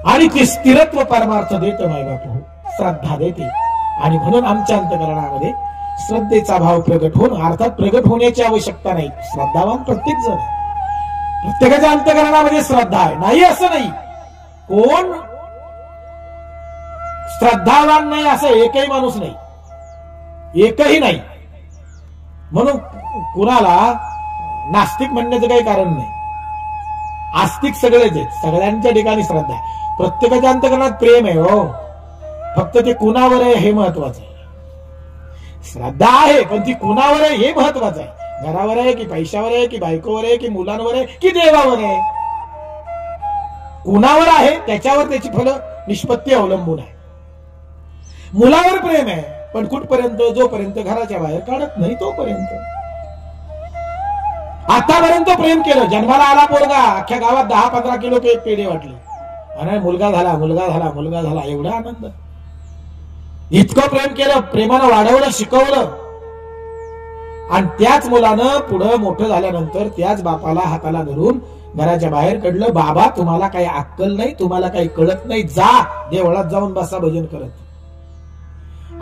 आणि ते स्थिरत्व परमार्थ देतं माय बापू, श्रद्धा देते. आणि म्हणून आमच्या अंतकरणामध्ये श्रद्धेचा भाव प्रगट होणं, अर्थात प्रगट होण्याची आवश्यकता नाही. श्रद्धावान प्रत्येक जण आहे, प्रत्येकाच्या अंतकरणामध्ये श्रद्धा आहे, नाही असं नाही. कोण श्रद्धावान नाही असं एकही माणूस नाही, एकही नाही. म्हणून कुणाला नास्तिक म्हणण्याचं काही कारण नाही. आस्तिक सगळेच आहेत, सगळ्यांच्या ठिकाणी श्रद्धा आहे. प्रत्येकाच्या अंतकरणात प्रेम आहे हो, फक्त ते कुणावर आहे हे महत्वाचं आहे. श्रद्धा आहे पण ती कुणावर आहे हे महत्वाचं आहे. घरावर आहे की पैशावर आहे की बायकोवर आहे की मुलांवर आहे की देवावर आहे, कुणावर आहे त्याच्यावर त्याची फलं निष्पत्ती अवलंबून आहे. मुलावर प्रेम आहे पण कुठपर्यंत, जोपर्यंत घराच्या बाहेर काढत नाही तोपर्यंत. आतापर्यंत प्रेम केलं, जन्माला आला पोरगा, अख्ख्या गावात 10-15 किलो पेढे वाटले, आणि मुलगा झाला, एवढा आनंद. इतकं प्रेम केलं, प्रेमानं वाढवलं, शिकवलं, आणि त्याच मुलानं पुढं मोठं झाल्यानंतर त्याच बापाला हाताला धरून घराच्या बाहेर काढलं. बाबा तुम्हाला काही अक्कल नाही, तुम्हाला काही कळत नाही, जा देवळात जाऊन बसा भजन करत,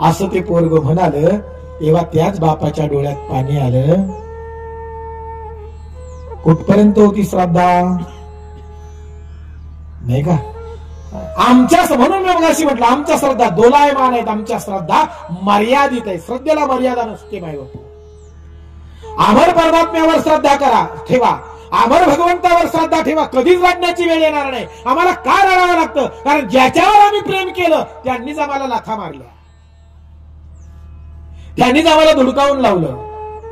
असं ते पोरग म्हणालं. तेव्हा त्याच बापाच्या डोळ्यात पाणी आलं. कुठपर्यंत होती श्रद्धा, नाही का? आमच्या, म्हणून मी मगाशी म्हटलं आमच्या श्रद्धा दोलायमान आहेत, आमच्या श्रद्धा मर्यादित आहे. श्रद्धेला मर्यादा नसते माय बापू. अमर परमात्म्यावर श्रद्धा करा, ठेवा, अमर भगवंतावर श्रद्धा ठेवा, कधीच रडण्याची वेळ येणार नाही. आम्हाला का रडावं लागतं? कारण ज्याच्यावर आम्ही प्रेम केलं त्यांनीच आम्हाला लाथा मारल्या, त्यांनीच आम्हाला धुडकावून लावलं,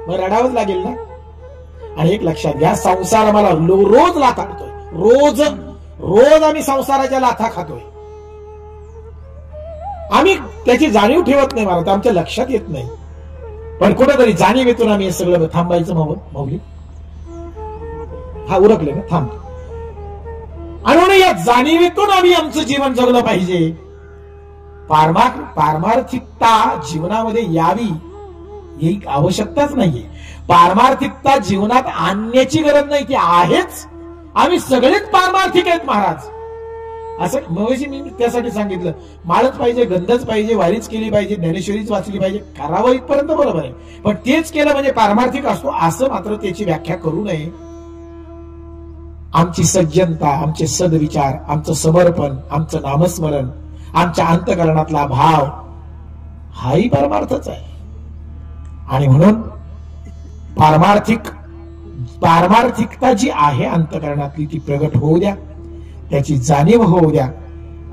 मग रडावंच लागेल ना. आणि एक लक्षात घ्या, संसार आम्हाला रोज लाथा खातोय, रोज आम्ही संसाराच्या लाथा खातोय. आम्ही त्याची जाणीव ठेवत नाही महाराज, आमच्या लक्षात येत नाही. पण कुठेतरी जाणीवेतून आम्ही हे सगळं थांबायचं. माऊली हा उरकले ना, थांब. आणि म्हणून या जाणीवेतून आम्ही आमचं जीवन जगलं पाहिजे. पारमार्थिकता जीवनामध्ये यावी ही आवश्यकताच नाहीये. पारमार्थिकता जीवनात आणण्याची गरज नाही, ती आहेच. आम्ही सगळेच पारमार्थिक आहेत महाराज. असं मगाशी मी त्यासाठी सांगितलं, माळच पाहिजे, गंधच पाहिजे, वारीच केली पाहिजे, ज्ञानेश्वरीच वाचली पाहिजे, करावं इथपर्यंत बरोबर आहे. पण तेच केलं म्हणजे पारमार्थिक असतो असं मात्र त्याची व्याख्या करू नये. आमची सज्जनता, आमचे सद्विचार, आमचं समर्पण, आमचं नामस्मरण, आमच्या अंतकरणातला भाव हाही परमार्थच आहे. आणि म्हणून पारमार्थिकता जी आहे अंतकरणातली ती प्रगट होऊ द्या, त्याची जाणीव होऊ द्या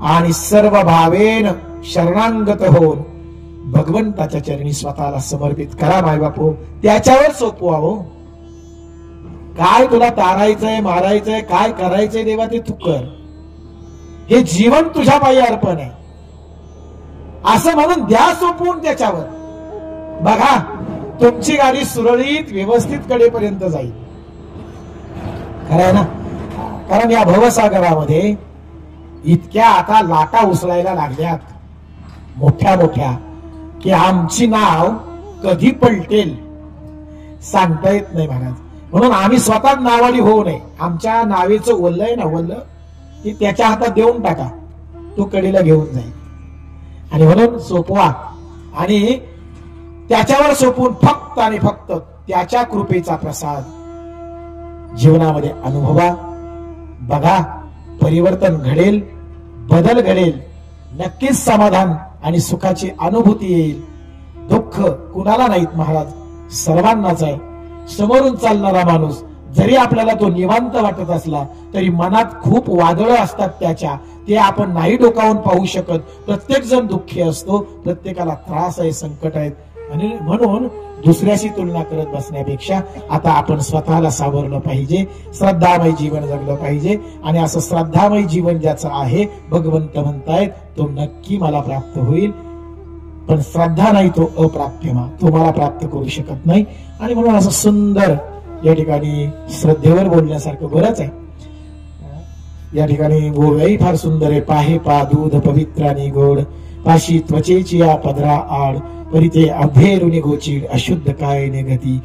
आणि सर्व भावेन शरणांगत होऊन भगवंताच्या चरणी स्वतःला समर्पित करा. मायबापू, त्याच्यावर सोपवावं. काय तुला तारायचंय, मारायचंय, काय करायचंय देवा ते तू कर. हे जीवन तुझ्या पायी अर्पण आहे असं म्हणून द्या सोपवून त्याच्यावर. बघा, तुमची गाडी सुरळीत व्यवस्थित कडेपर्यंत जाईल. खरं आहे ना? कारण या भवसागरामध्ये इतक्या आता लाटा उसळायला लागल्यात मोठ्या मोठ्या की आमची नाव कधी पलटेल सांगता येत नाही महाराज. म्हणून आम्ही स्वतः नावाडी होऊ नये. आमच्या नावेचं ओल्लं आहे ना, ओल्लं की त्याच्या हातात देऊन टाका, तो कडेला घेऊन जाईल. आणि म्हणून सोपवा आणि त्याच्यावर सोपवून फक्त आणि फक्त त्याच्या कृपेचा प्रसाद जीवनामध्ये अनुभवा. बघा, परिवर्तन घडेल, बदल घडेल, नक्कीच समाधान आणि सुखाची अनुभूती येईल. दुःख कुणाला नाहीत महाराज, सर्वांनाच आहे. समोरून चालणारा माणूस जरी आपल्याला तो निवांत वाटत असला तरी मनात खूप वादळ असतात त्याच्या, ते आपण नाही डोकावून पाहू शकत. प्रत्येक जण दुःखी असतो, प्रत्येकाला त्रास आहे, संकट आहेत. आणि म्हणून दुसऱ्याशी तुलना करत बसण्यापेक्षा आता आपण स्वतःला सावरलं पाहिजे, श्रद्धामय जीवन जगलं पाहिजे. आणि असं श्रद्धामय जीवन ज्याचं आहे, भगवंत म्हणतायत तो नक्की मला प्राप्त होईल. पण श्रद्धा नाही तो अप्राप्यमा, तो मला प्राप्त करू शकत नाही. आणि म्हणून असं सुंदर या ठिकाणी श्रद्धेवर बोलण्यासारखं बरंच आहे. या ठिकाणी गोव्याही फार सुंदर आहे. पाहे पा दूध पवित्र आणि गोड, पाशी त्वचेची या पदरा आड, परिते अभेरुनी गोचीड, अशुद्ध काय निगती,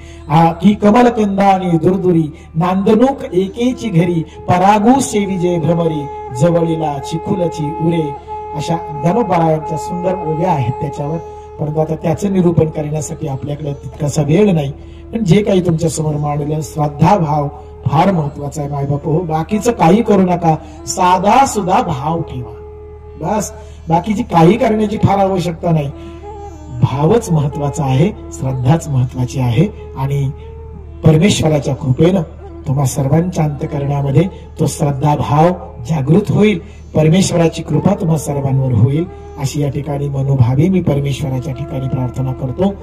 की कमलकंदा आणि दुर्दुरी, नांदणूक एकेची घरी, परागू सेविजे भ्रमरी, जवळीला चिखुलची उरे. अशा ज्ञानोबारायांच्या सुंदर ओव्या आहेत त्याच्यावर. परंतु आता त्याचं निरूपण करण्यासाठी आपल्याकडे तितकासा वेळ नाही. पण जे काही तुमच्या समोर मांडलं, श्रद्धा भाव फार महत्वाचा आहे मायबापू. बाकीचं काही करू नका, साधा सुद्धा भाव ठेवा बस. बाकीची काही करण्याची फार आवश्यकता नाही. भावच महत्वाचा आहे, श्रद्धाच महत्वाची आहे. आणि परमेश्वराच्या कृपेनं तुम्हा सर्वांच्या अंतकरणामध्ये तो श्रद्धा भाव जागृत होईल. परमेश्वराची कृपा तुम्हा सर्वांवर होईल अशी या ठिकाणी मनोभावे मी परमेश्वराच्या ठिकाणी प्रार्थना करतो.